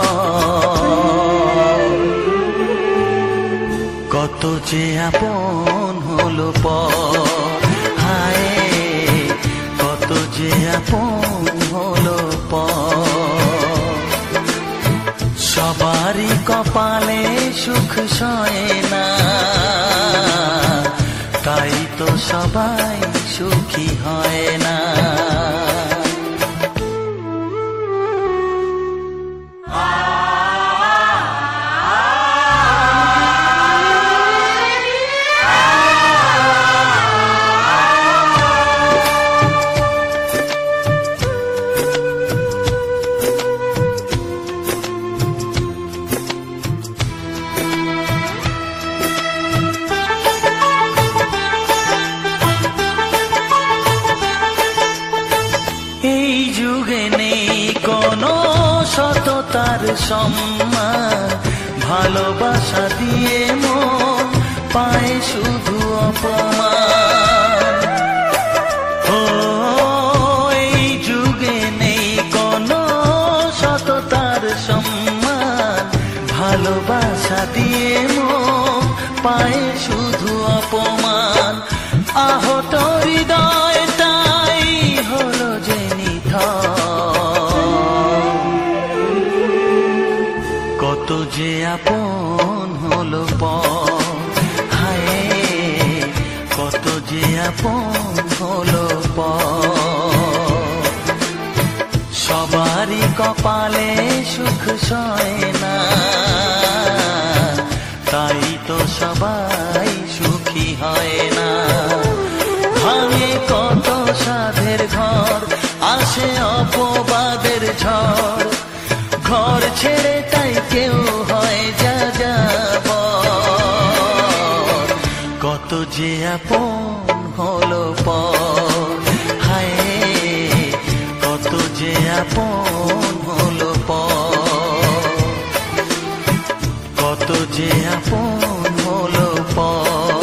[SPEAKER 3] কত যে আপন হলো পর, হায় কত যে আপন হলো পর। সবারই কপালে সুখ সয় না, তাই তো সবাই সুখী হয় না। এই যুগে নেই কোনো সততার সম্মান, ভালোবাসা দিয়ে মন পায় শুধু অপমান। ও এই যুগে নেই কোনো সততার সম্মান, ভালোবাসা দিয়ে মন পায় শুধু অপমান। আহত হৃদয় তাই হলো যে কত যে আপন হলো পর, হায় কত যে আপন হলো পর। সবারই কপালে সুখ সয় না, তাই তো সবাই সুখী হয় না। ভাঙে কত সাধের ঘর, আসে অপবাদের ঝড়, ঘর ছেড়ে তাই কেউ হয় যা যাব। কত যে আপন হলো পর, হায় কত যে আপন হলো পর। কত যে আপন হলো পর,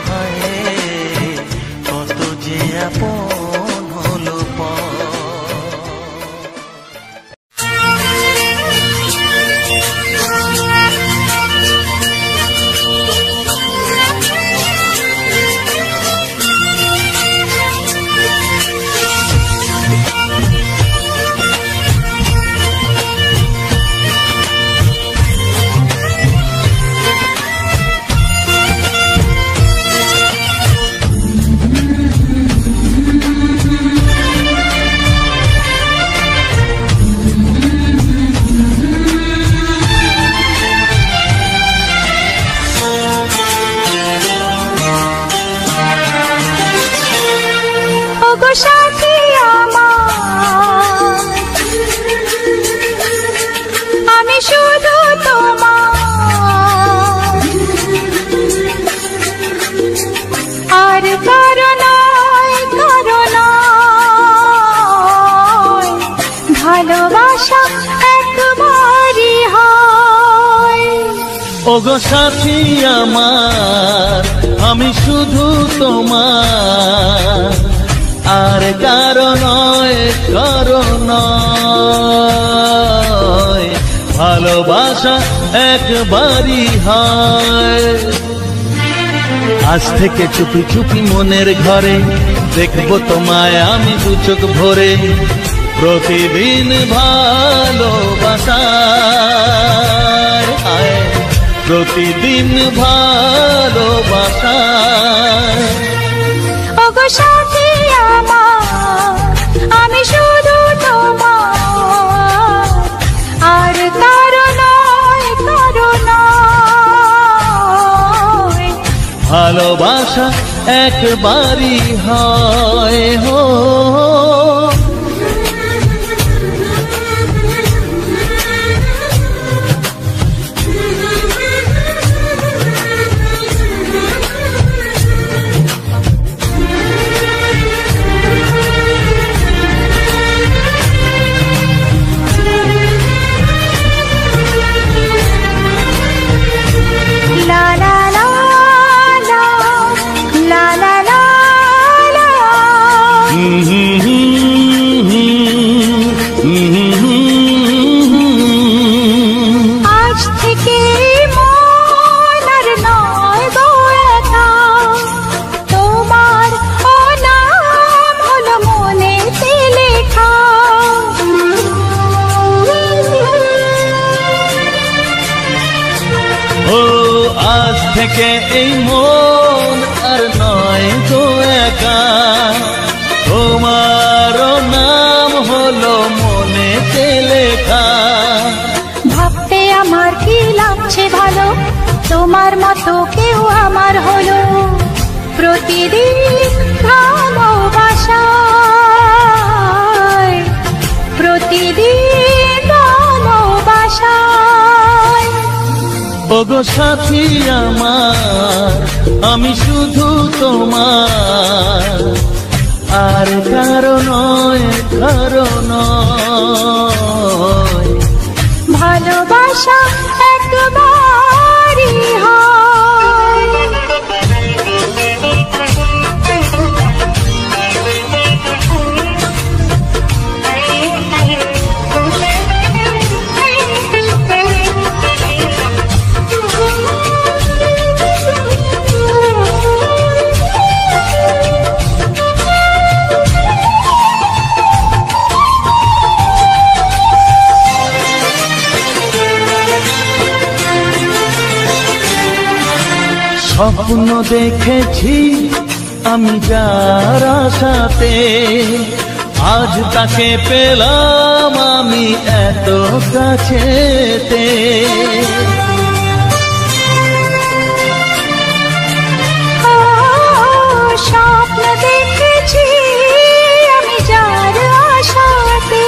[SPEAKER 3] হায় কত যে আপন হলো পর।
[SPEAKER 4] ওগো সাথী আমার, আমি শুধু তোমার, আর কারো নয়, কারো নয়, ভালোবাসা একবারই হয়।
[SPEAKER 2] ওগো সাথী আমার, আমি শুধু তোমার, আর কারো নয়, কারো নয়, ভালোবাসা একবারই হয়। আজ থেকে চুপি চুপি মনের ঘরে দেখবো তোমায় আমি দু চোখ ভরে, প্রতিদিন ভালোবাসায়, প্রতিদিন ভালোবাসায়।
[SPEAKER 4] ওগো সাথী আমার, আমি শুধু তোমার, আর কারো নয়, কারো নয়,
[SPEAKER 2] ভালোবাসা একবারই হয় হো।
[SPEAKER 4] লা লা লা লা, লা লা লা লা। আজ থেকে মন আর নয় গো একা, তোমার ও নাম হলো মনেতে লেখা।
[SPEAKER 2] ও আজ থেকে এই মন আর নয় গো একা, তোমারও নাম হলো মনেতে লেখা।
[SPEAKER 4] ভাবতে আমার কি লাগছে ভালো, তোমার মতো কেউ আমার হলো, প্রতিদিন ভালোবাসায়, প্রতিদিন ভালোবাসায়।
[SPEAKER 2] ওগো সাথী আমার, আমি শুধু তোমার, আর কারো নয়, কারো নয়,
[SPEAKER 4] ভালোবাসা একবারই হয়।
[SPEAKER 2] স্বপ্ন দেখেছি আমি যার আশাতে, আজ তাকে পেলাম আমি এত কাছেতে।
[SPEAKER 4] স্বপ্ন দেখেছি আমি যার আশাতে,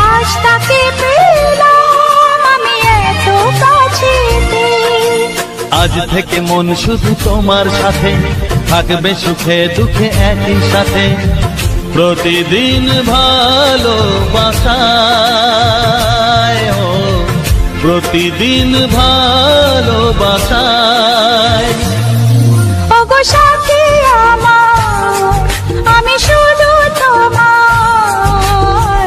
[SPEAKER 4] আজ তাকে পেলাম আমি এত কাছেতে।
[SPEAKER 2] আজ থেকে মন শুধু তোমার সাথে, থাকবে সুখে দুঃখে একই সাথে, প্রতিদিন ভালোবাসায়, প্রতিদিন ভালোবাসায়।
[SPEAKER 4] ওগো সাথী আমার, আমি শুধু তোমার,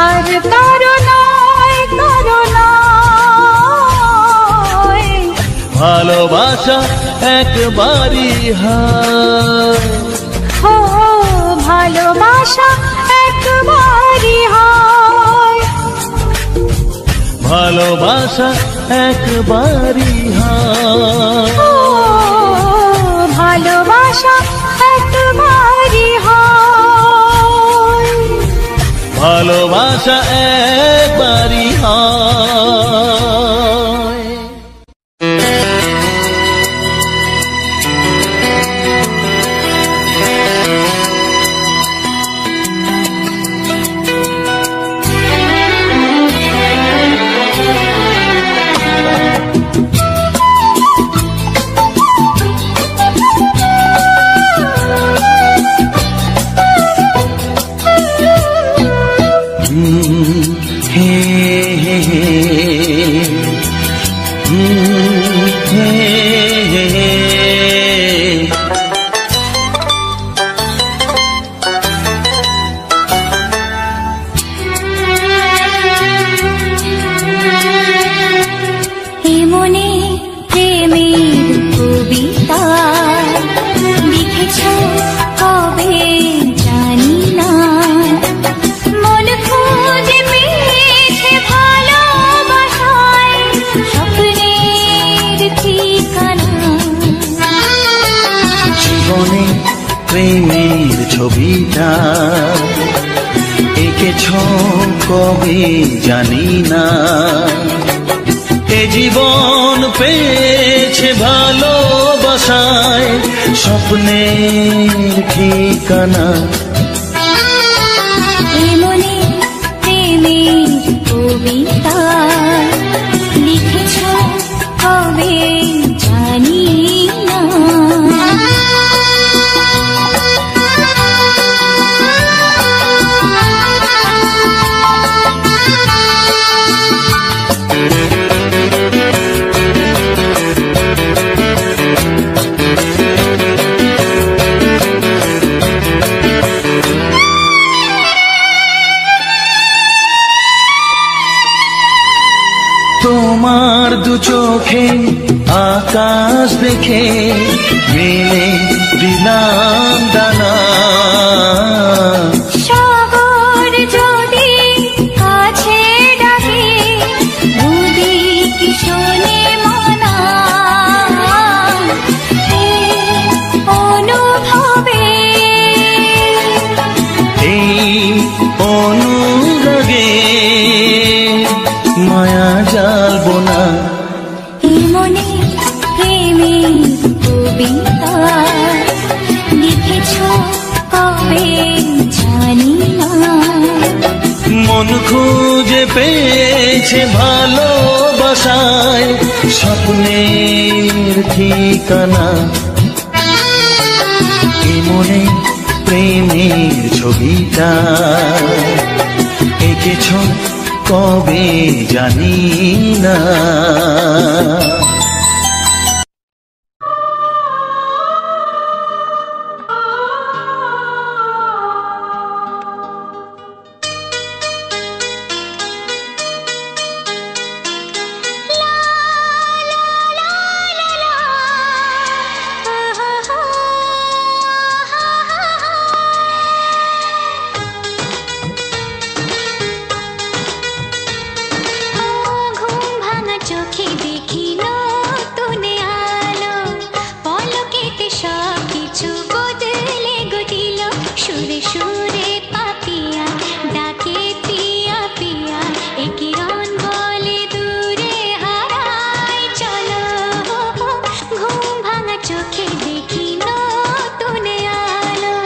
[SPEAKER 4] আর কারো নয়, কারো নয়,
[SPEAKER 2] ভালোবাসা একবারই হয়।
[SPEAKER 4] ও ভালোবাসা একবারই হয়।
[SPEAKER 2] ভালোবাসা একবারই হয়।
[SPEAKER 4] ও ভালোবাসা একবারই হয়।
[SPEAKER 2] ভালোবাসা একবারই হয়।
[SPEAKER 3] প্রেমের ছবিটা এঁকেছ কবে জানি না। এ জীবন পেয়েছে ভালোবাসায় স্বপ্নের ঠিকানা।
[SPEAKER 1] এমনি প্রেমের কবিতা লিখেছ কবে জানি না।
[SPEAKER 3] তোমার দু চোখে আকাশ দেখে মেলে দিলাম দানা।
[SPEAKER 1] সাগর যদি কাছে ডাকে দুদিক শোনে মনা। এই অনুভবে
[SPEAKER 3] এই অনুরাগে মায়া জালব না।
[SPEAKER 1] এমনি প্রেমের কবিতা লিখেছ কবে জানি না।
[SPEAKER 3] মন খুঁজে পেয়েছে ভালোবাসায় স্বপ্নের ঠিকানা। এমনে প্রেমের ছবিটা এঁকেছ কবে জানি না।
[SPEAKER 1] চোখে দেখি নতুন আলো, পলকেতে সব কিছু বদলে গদিল। সুরে সুরে পাপিয়া ডাকে পিয়া পিয়া, এ কিরণ বলে দূরে হারায় চলো। ঘুম ভাঙা চোখে দেখি নতুন আলো,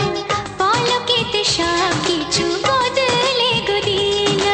[SPEAKER 1] পলকেতে সব কিছু বদলে গদিল।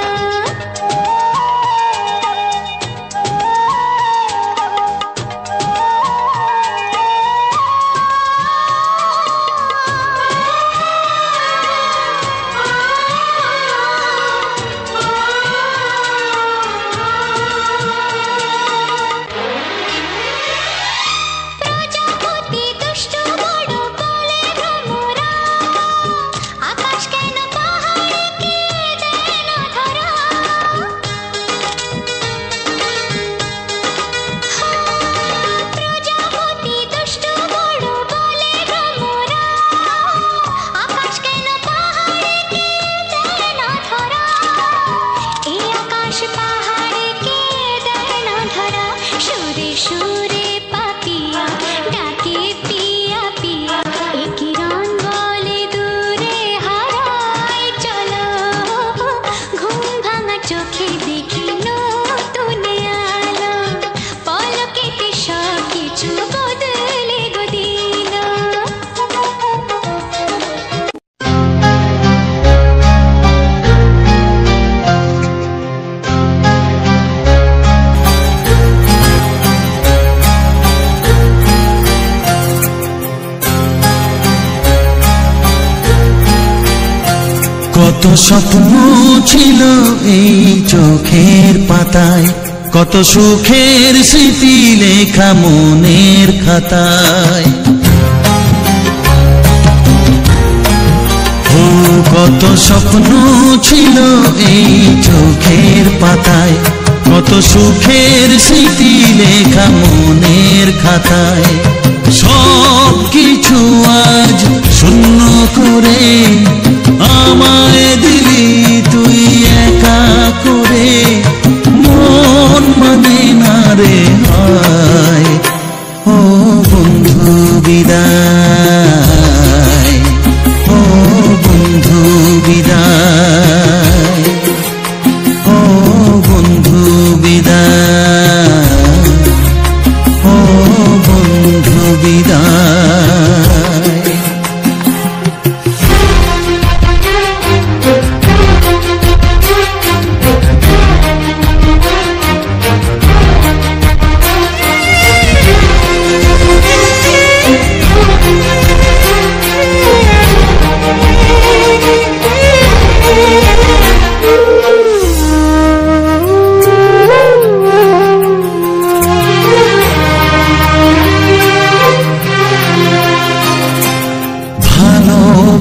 [SPEAKER 3] কত স্বপ্ন ছিল এই চোখের পাতায়, কত সুখের স্মৃতি লেখা মনের খাতায়। ও কত স্বপ্ন ছিল এই চোখের পাতায়, কত সুখের স্মৃতি লেখা মনের খাতায়। সব কিছু আজ শূন্য করে আমায় দিলি তুই একা করে। মন মানে না রে হায়, ও বন্ধু বিদায়।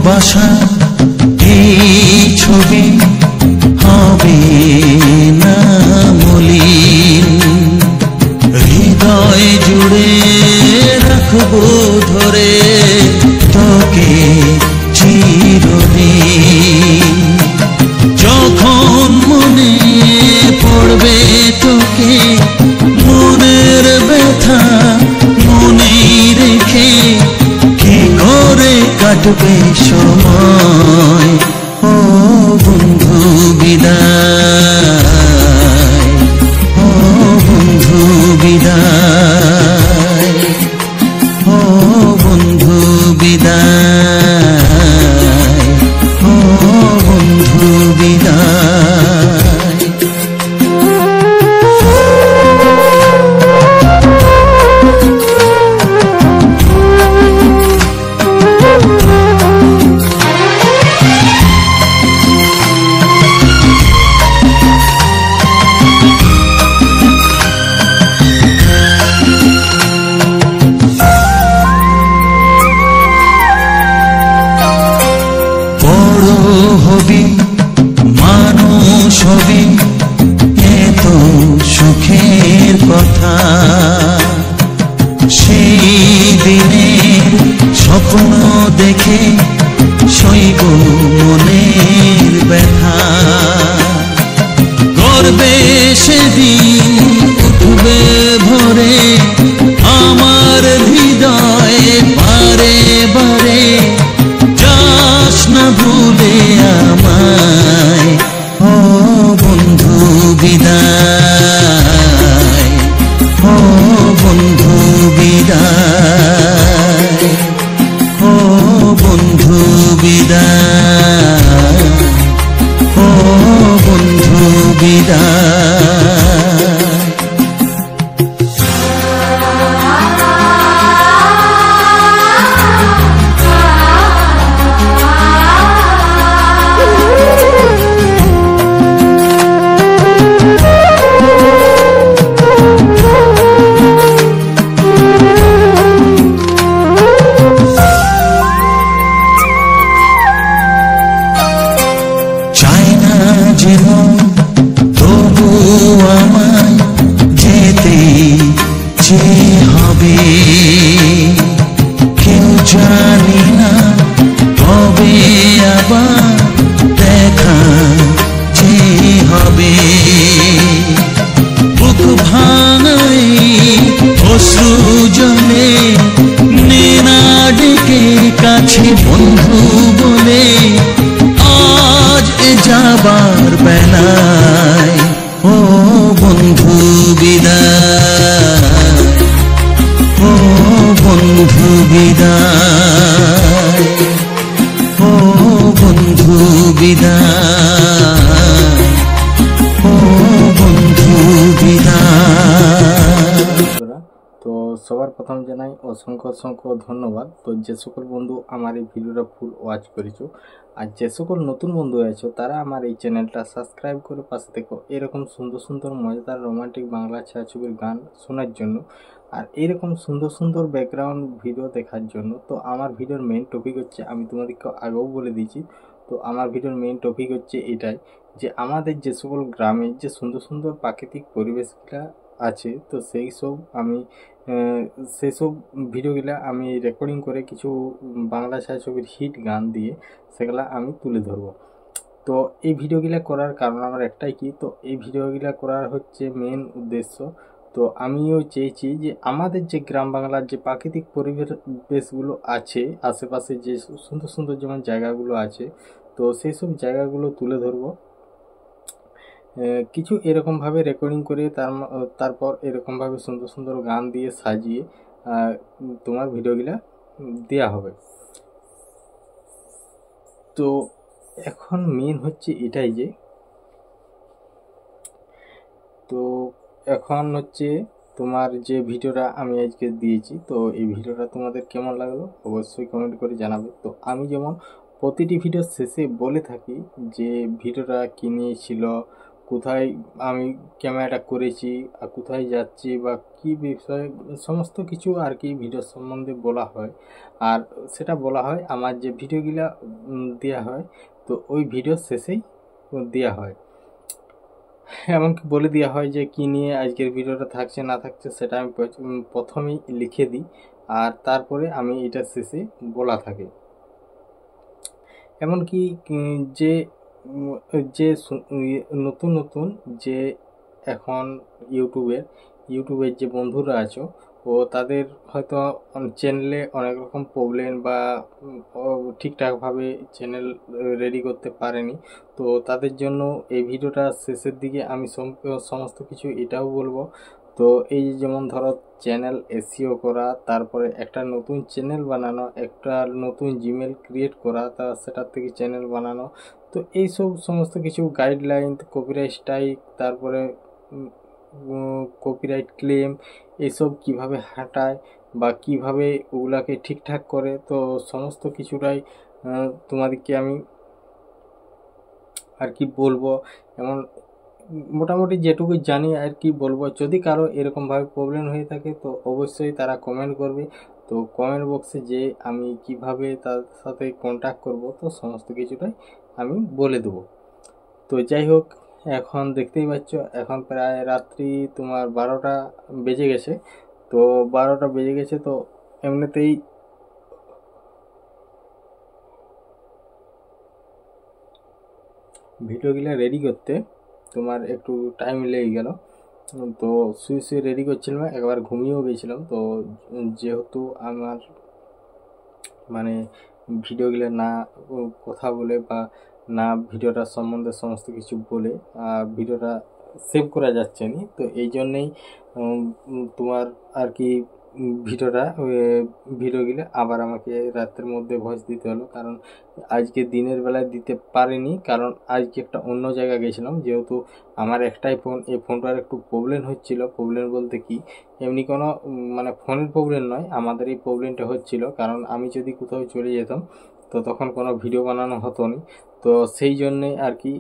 [SPEAKER 6] ভালোবাসা এই ছবি হবে না মলিন, হৃদয় জুড়ে রাখবো ধরে তোকে চিরদিন। যখন মনে পড়বে তোকে, মনের ব্যথা মনে রেখে কি করে কাটবে সময়। ও বন্ধু বিদায়, ও বন্ধু বিদায়, ও বন্ধু বিদায়, ও বন্ধু বিদায়। মানুষ হবি এত সুখের কথা, সেই দিনের স্বপ্ন দেখে সইব মনের ব্যথা। গর্বে সেদিন উঠবে ভরে আমার হৃদয়ে বারে বারে, যাস না ভুলে আমায়। ও বন্ধু বিদায়, ও বন্ধু বিদায়, ও বন্ধু বিদায়, ও বন্ধু বিদায়। তবু আমায় যেতে যে হবে, কেউ জানি না কবে আবার দেখা যে হবে। বুক ভাঙাই অশ্রু জলে নেনা ডেকে কাছে বন্ধু বলে, আজ এ যাবার বেলায়। ও বন্ধু বিদায়, ও বন্ধু বিদায়, ও বন্ধু বিদায়, ও বন্ধু বিদায়।
[SPEAKER 7] তো সবার প্রথম জানাই অসংখ্য অসংখ্য ধন্যবাদ। তো যে সকল বন্ধু আমার এই ভিডিওটা ফুল ওয়াচ করেছো, আর যে সকল নতুন বন্ধু আছো তারা আমার এই চ্যানেলটা সাবস্ক্রাইব করে পাশে থেকো এরকম সুন্দর সুন্দর মজাদার রোমান্টিক বাংলা ছায়াছবির গান শোনার জন্য, আর এরকম সুন্দর সুন্দর ব্যাকগ্রাউন্ড ভিডিও দেখার জন্য। তো আমার ভিডিওর মেইন টপিক হচ্ছে, আমি তোমাদেরকে আগেও বলে দিয়েছি, তো আমার ভিডিওর মেইন টপিক হচ্ছে এটাই যে আমাদের যে সকল গ্রামে যে সুন্দর সুন্দর প্রাকৃতিক পরিবেশগুলো আছে, তো সেই সব ভিডিওগুলা আমি রেকর্ডিং করে কিছু বাংলা ছায়াছবির হিট গান দিয়ে সেগুলা আমি তুলে ধরবো। তো এই ভিডিওগুলা করার কারণ আমার একটাই কি, তো এই ভিডিওগুলা করার হচ্ছে মেন উদ্দেশ্য, তো আমিও চেয়েছি যে আমাদের যে গ্রাম বাংলার যে প্রাকৃতিক পরিবেশগুলো আছে আশেপাশে যে সুন্দর সুন্দর যেমন জায়গাগুলো আছে, তো সেই সব জায়গাগুলো তুলে ধরবো কিছু এরকমভাবে রেকর্ডিং করে, তারপর এরকমভাবে সুন্দর সুন্দর গান দিয়ে সাজিয়ে তোমার ভিডিওগুলা দেওয়া হবে। তো এখন মেন হচ্ছে এটাই যে, তো এখন হচ্ছে তোমার যে ভিডিওটা আমি আজকে দিয়েছি, তো এই ভিডিওটা তোমাদের কেমন লাগলো অবশ্যই কমেন্ট করে জানাবে। তো আমি যেমন প্রতিটি ভিডিওর শেষে বলে থাকি যে ভিডিওটা কী নিয়েছিল, কোথায় আমি ক্যামেরাটা করেছি আর কোথায় যাচ্ছি বা কি বিষয়ে সমস্ত কিছু আর কি ভিডিও সম্বন্ধে বলা হয়। আর সেটা বলা হয় আমার যে ভিডিওগুলা দেওয়া হয়, তো ওই ভিডিও শেষেই দেওয়া হয়। এমনকি বলে দেওয়া হয় যে কি নিয়ে আজকের ভিডিওটা থাকছে না থাকছে, সেটা আমি প্রথমেই লিখে দিই আর তারপরে আমি এটা শেষে বলা থাকে। এমনকি যে যে নতুন নতুন যে এখন ইউটিউবের যে বন্ধুরা আছো, ও তাদের হয়তো চ্যানেলে অনেক রকম প্রবলেম বা ঠিকঠাকভাবে চ্যানেল রেডি করতে পারেনি, তো তাদের জন্য এই ভিডিওটা শেষের দিকে আমি সমস্ত কিছু এটাও বলবো। তো এই যেমন ধরো চ্যানেল এসইও করা, তারপরে একটা নতুন চ্যানেল বানানো, একটা নতুন জিমেল ক্রিয়েট করা, সেটার থেকে চ্যানেল বানানো, তো এইসব সমস্ত কিছু গাইডলাইন, কপিরাইট স্ট্রাইক, তারপরে কপিরাইট ক্লেম, এসব কিভাবে হাঁটায় বা কিভাবে ওগুলাকে ঠিকঠাক করে, তো সমস্ত কিছুটাই তোমাদেরকে আমি আর কি বলবো। এমন মোটামুটি যেটুকু জানি আর কি বলবো। যদি কারো এরকমভাবে প্রবলেম হয়ে থাকে তো অবশ্যই তারা কমেন্ট করবে, তো কমেন্ট বক্সে যে আমি কিভাবে তার সাথে কন্ট্যাক্ট করব, তো সমস্ত কিছুটাই আমি বলে দেবো। তো যাই হোক, এখন দেখতেই পাচ্ছ এখন প্রায় রাত্রি তোমার 12টা বেজে গেছে। তো 12টা বেজে গেছে, তো এমনিতেই ভিডিওগুলো রেডি করতে তোমার একটু টাইম লেগে গেল। তো শুয়ে রেডি করছিলাম, একবার ঘুমিয়েও গেছিলাম। তো যেহেতু আমার মানে ভিডিওগুলো না কথা বলে বা না ভিডিওটার সম্বন্ধে সমস্ত কিছু বলে ভিডিওটা সেভ করা যাচ্ছে না, তো এই জন্যেই তোমার আর কি ভিডিওগুলো আবার আমাকে রাতের মধ্যে ভয়েস দিতে হলো, কারণ আজকে দিনের বেলায় দিতে পারিনি, কারণ আজকে একটা অন্য জায়গা গেছিলাম। যেহেতু আমার একটাই ফোন, এই ফোনটার একটু প্রবলেম হচ্ছিল। প্রবলেম বলতে কি, এমনি কোনো মানে ফোনের প্রবলেম নয়, আমাদের এই প্রবলেমটা হচ্ছিল কারণ আমি যদি কোথাও চলে যেতাম তো তখন কোনো ভিডিও বানানো হতো না। তো সেই জন্যে আর কি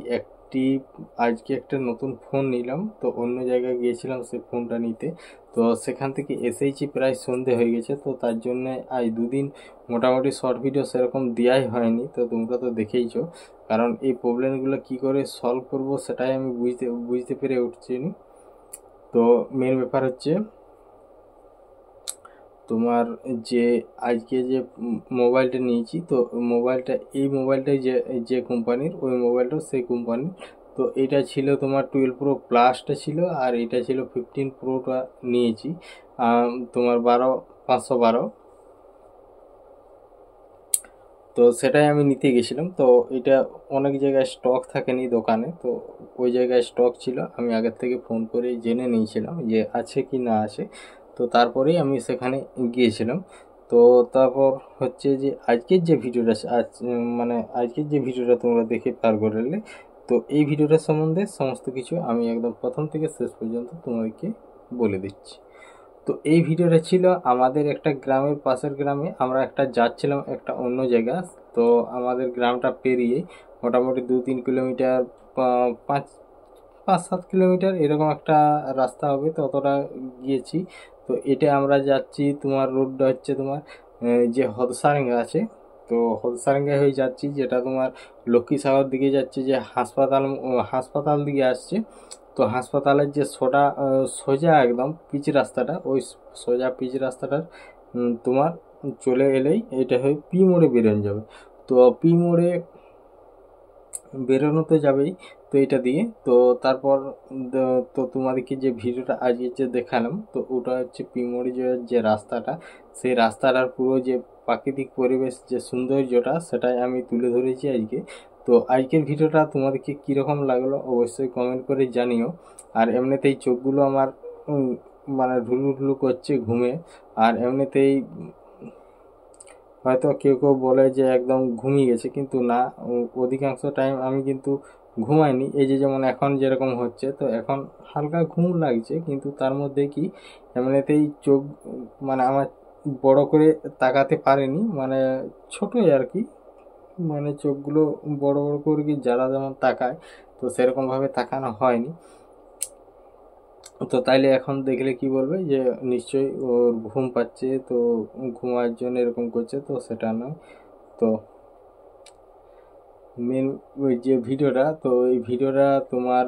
[SPEAKER 7] আজকে একটা নতুন ফোন নিলাম, তো অন্য জায়গায় গিয়েছিলাম সেই ফোনটা নিতে। তো সেখান থেকে এসেইছি প্রায় সন্ধে হয়ে গেছে, তো তার জন্যে আজ দুদিন মোটামুটি শর্ট ভিডিও সেরকম দেওয়াই হয়নি। তো তোমরা তো দেখেইছো, কারণ এই প্রবলেমগুলো কি করে সলভ করব সেটাই আমি বুঝতে পেরে উঠছি। তো মেন ব্যাপার হচ্ছে তোমার যে আজকে যে মোবাইলটা নিয়েছি, তো এই মোবাইলটাই যে কোম্পানির, ওই মোবাইলটাও সেই কোম্পানির। তো এটা ছিল তোমার 12 প্রো প্লাসটা ছিল, আর এটা ছিল 15 প্রোটা নিয়েছি তোমার 512। তো সেটাই আমি নিতে গেছিলাম। তো এটা অনেক জায়গায় স্টক থাকেনি দোকানে, তো ওই জায়গায় স্টক ছিল, আমি আগের থেকে ফোন করে জেনে নিয়েছিলাম যে আছে কি না আছে। তো তারপরেই আমি সেখানে গিয়েছিলাম। তো তারপর হচ্ছে যে আজকের যে ভিডিওটা আজকের যে ভিডিওটা তোমরা দেখে পার করলে, তো এই ভিডিওটার সম্বন্ধে সমস্ত কিছু আমি একদম প্রথম থেকে শেষ পর্যন্ত তোমাদেরকে বলে দিচ্ছি। তো এই ভিডিওটা ছিল আমাদের একটা গ্রামের পাশের গ্রামে আমরা যাচ্ছিলাম একটা অন্য জায়গা। তো আমাদের গ্রামটা পেরিয়ে মোটামুটি 2-3 কিলোমিটার, 5-7 কিলোমিটার এরকম একটা রাস্তা হবে, তো অতটা গিয়েছি। তো এটা আমরা যাচ্ছি, তোমার রোডটা হচ্ছে তোমার যে হদসারেঙ্গা আছে, তো হদসারেঙ্গা হয়ে যাচ্ছি, যেটা তোমার লক্ষ্মীসাগর দিকে যাচ্ছে, যে হাসপাতাল দিকে আসছে। তো হাসপাতালের যে সোজা একদম পিচ রাস্তাটা, ওই সোজা পিচ রাস্তাটার তোমার চলে এলেই এটা হয়ে পি মোড়ে বেরোনো যাবে। তো পি মোড়ে বেরোনো তো যাবেই, তো এটা দিয়ে তো তারপর তো তোমাদেরকে যে ভিডিওটা আজকে যে দেখালাম, তো ওটা হচ্ছে পি মোড়ে যে রাস্তাটা, সেই রাস্তাটার পুরো যে প্রাকৃতিক পরিবেশ, যে সৌন্দর্যটা, সেটাই আমি তুলে ধরেছি আজকে। তো আজকের ভিডিওটা তোমাদেরকে কীরকম লাগলো অবশ্যই কমেন্ট করে জানিও। আর এমনিতেই চোখগুলো আমার মানে ঢুলু করছে ঘুমে, আর এমনিতেই হয়তো কেউ বলে যে একদম ঘুমিয়ে গেছে, কিন্তু না, অধিকাংশ টাইম আমি কিন্তু ঘুমাইনি। এই যে যেমন এখন যেরকম হচ্ছে, তো এখন হালকা ঘুম লাগছে, কিন্তু তার মধ্যে কি এমনিতেই চোখ মানে আমার বড় করে তাকাতে পারেনি, মানে ছোটোই আর কি, মানে চোখগুলো বড় বড় করে কি যারা যেমন তাকায় তো সেরকমভাবে তাকানো হয়নি। তো তাইলে এখন দেখলে কি বলবে যে নিশ্চয়ই ওর ঘুম পাচ্ছে, তো ঘুমার জন্য এরকম করছে, তো সেটা নয়। তো মেন ওই যে ভিডিওটা, তো এই ভিডিওটা তোমার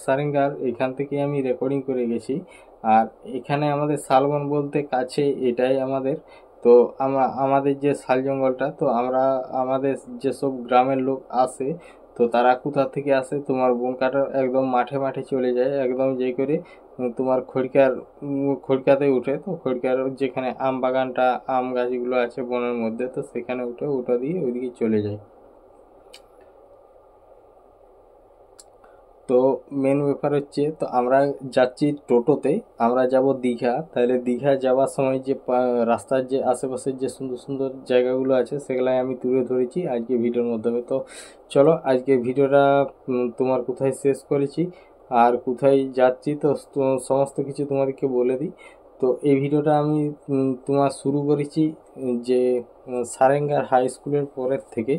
[SPEAKER 7] সারেঙ্গার এখান থেকে আমি রেকর্ডিং করে গেছি। আর এখানে আমাদের শালবন বলতে কাছে এটাই আমাদের। তো আমাদের যে শাল জঙ্গলটা, তো আমাদের যেসব গ্রামের লোক আসে, তো তারা কোথা থেকে আসে, তোমার বন কাটার একদম মাঠে মাঠে চলে যায়, একদম যে করে তোমার খড়কাতে উঠে। তো খড়কার যেখানে আম বাগানটা, আম গাছগুলো আছে বনের মধ্যে, তো সেখানে উঠে ওটা দিয়ে ওইদিকে চলে যায়। তো মেন ব্যাপার হচ্ছে, তো আমরা যাচ্ছি টোটোতে, আমরা যাব দীঘা। তাহলে দীঘা যাওয়ার সময় যে রাস্তার যে আশেপাশের যে সুন্দর সুন্দর জায়গাগুলো আছে, সেগুলাই আমি তুলে ধরেছি আজকে ভিডিওর মাধ্যমে। তো চলো আজকে ভিডিওটা তোমার কোথায় শেষ করেছি আর কোথায় যাচ্ছি, তো সমস্ত কিছু তোমাদেরকে বলে দিই। তো এই ভিডিওটা আমি তোমার শুরু করেছি যে সারেঙ্গার হাই স্কুলের পরের থেকে।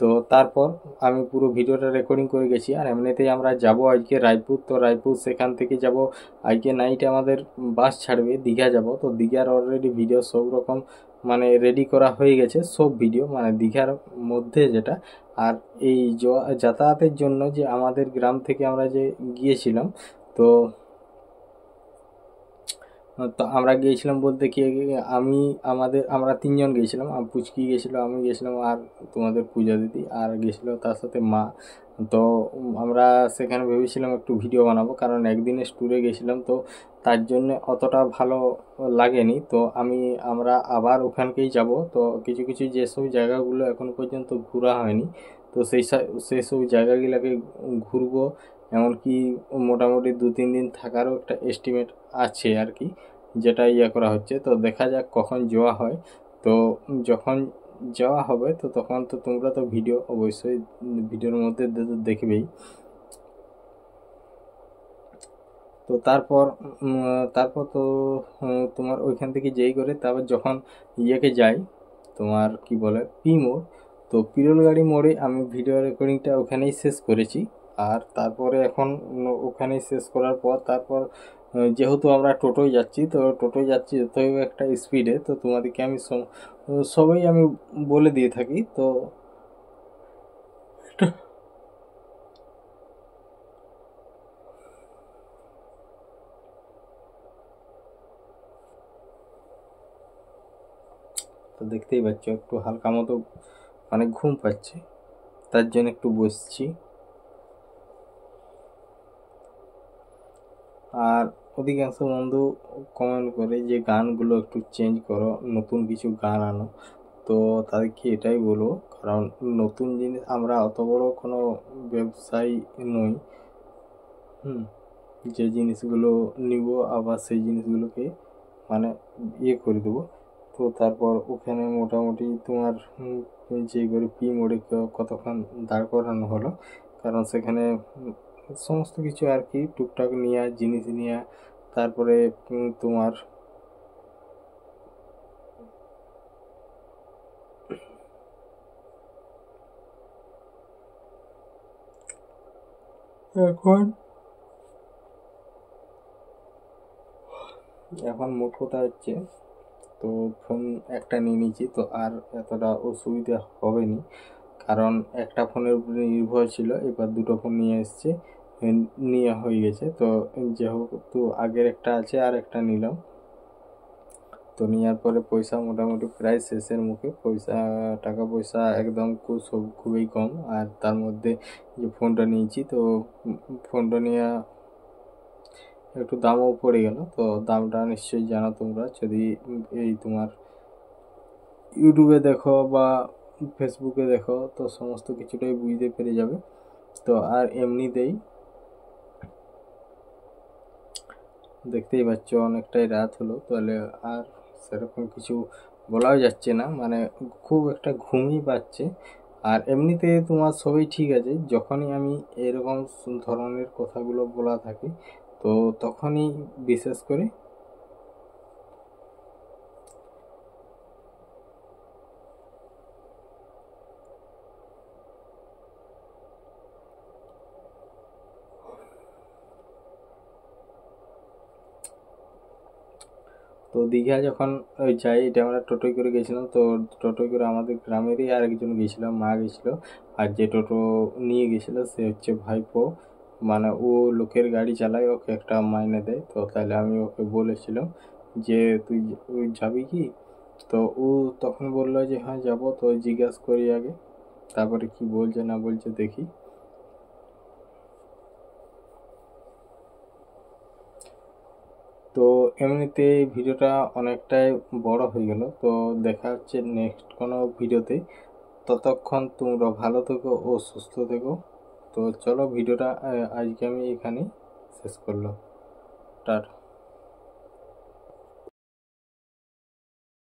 [SPEAKER 7] তো তারপর আমি পুরো ভিডিওটা রেকর্ডিং করে গেছি। আর এমনিতেই আমরা যাব আজকে রায়পুর। তো রায়পুর সেখান থেকে যাব আজকে নাইটে আমাদের বাস ছাড়বে, দীঘা যাব। তো দীঘার অলরেডি ভিডিও সব রকম মানে রেডি করা হয়ে গেছে, সব ভিডিও মানে দীঘার মধ্যে যেটা। আর এই যাতায়াতের জন্য যে আমাদের গ্রাম থেকে আমরা যে গিয়েছিলাম, তো তো আমরা গিয়েছিলাম বলতে কি, আমরা তিনজন গিয়েছিলাম। পুচকি গেছিল, আমি গেছিলাম, আর তোমাদের পূজা দিদি আর গেছিল তার সাথে মা। তো আমরা সেখানে ভেবেছিলাম একটু ভিডিও বানাবো, কারণ একদিনের ট্যুরে গেছিলাম, তো তার জন্য অতটা ভালো লাগেনি। তো আমরা আবার ওখানকেই যাব। তো কিছু কিছু যেসব জায়গাগুলো এখনো পর্যন্ত ঘোরা হয়নি, তো সেই সব জায়গাগুলোকে ঘুরবো। এমনকি মোটামুটি 2-3 দিন থাকারও একটা এস্টিমেট আছে আর কি, যেটা করা হচ্ছে। তো দেখা যাক কখন যাওয়া হয়। তো যখন যাওয়া হবে, তো তখন তো তোমরা তো ভিডিও অবশ্যই ভিডিওর মধ্যে দেখবেই। তো তারপর তো তোমার ওইখান থেকে যেই করে তারপর যখন যাই, তোমার কি বলে পি মোড়। তো পিরোল গাড়ি মোড়ে আমি ভিডিও রেকর্ডিংটা ওখানেই শেষ করেছি। আর তারপরে এখন ওখানেই শেষ করার পর তারপর যেহেতু আমরা টোটোয় যাচ্ছি, তো টোটোয় যাচ্ছি যত একটা স্পিডে, তো তোমাদেরকে আমি সবই আমি বলে দিয়ে থাকি। তো তো দেখতেই পাচ্ছ একটু হালকা মতো মানে ঘুম পাচ্ছে, তার জন্য একটু বসছি। আর অধিকাংশ বন্ধু কমেন্ট করে যে গানগুলো একটু চেঞ্জ করো, নতুন কিছু গান আনো। তো তাদেরকে এটাই বলবো, কারণ নতুন জিনিস, আমরা অত বড় কোনো ব্যবসায়ী নই যে জিনিসগুলো নিব আবার সেই জিনিসগুলোকে মানে করে দেবো। তো তারপর ওখানে মোটামুটি তোমার যে করে পি মোড়ে কতক্ষণ দাঁড় করানো হলো, কারণ সেখানে সমস্ত কিছু আর কি টুকটাক জিনিস নিয়ে তারপরে তোমার এখন মোট কথা হচ্ছে, তো ফোন একটা নিয়ে নিয়েছি, তো আর এতটা অসুবিধা হবে না, কারণ একটা ফোনের উপরে নির্ভর ছিল, এবার দুটো ফোন নিয়ে এসছে, নিয়ে হয়ে গেছে। তো যেহেতু আগের একটা আছে আর একটা নিলাম, তো নেওয়ার পরে পয়সা মোটামুটি প্রায় শেষের মুখে, টাকা পয়সা একদম খুবই কম। আর তার মধ্যে যে ফোনটা নিয়েছি, তো ফোনটা নিয়ে একটু দামও পড়ে গেল। তো দামটা নিশ্চয়ই জানো তোমরা, যদি এই তোমার ইউটিউবে দেখো বা ফেসবুকে দেখো, তো সমস্ত কিছুটাই বুঝতে পেরে যাবে। তো আর এমনিতেই দেখতেই পাচ্ছ অনেকটাই রাত হলো, তাহলে আর সেরকম কিছু বলাও যাচ্ছে না, মানে খুব একটা ঘুমই পাচ্ছে। আর এমনিতে তোমার সবই ঠিক আছে, যখনই আমি এরকম ধরনের কথাগুলো বলা থাকি, তো তখনই বিশেষ করে তো দীঘা যখন যাই, এটা আমরা টোটোয় করে গেছিলাম। তো টোটোয় করে আমাদের গ্রামেরই আরেকজন গেছিল, মা গেছিল, আর যে টোটো নিয়ে গেছিল সে হচ্ছে ভাইপো, মানে ও লোকের গাড়ি চালায়, ওকে একটা মাইনে দেয়। তো তাহলে আমি ওকে বলেছিলাম যে তুই যাবি কি? তো ও তখন বললো যে হ্যাঁ যাবো। তো জিজ্ঞাসা করি আগে, তারপরে কি বলছে না বলছে দেখি। তো এমনিতে ভিডিওটা অনেকটাই বড় হয়ে গেল। তো দেখা হচ্ছে নেক্সট কোনো ভিডিওতে। ততক্ষণ তোমরা ভালো থেকো ও সুস্থ থেকো। তো চলো ভিডিওটা আজকে আমি এখানেই শেষ করলাম। টাটা।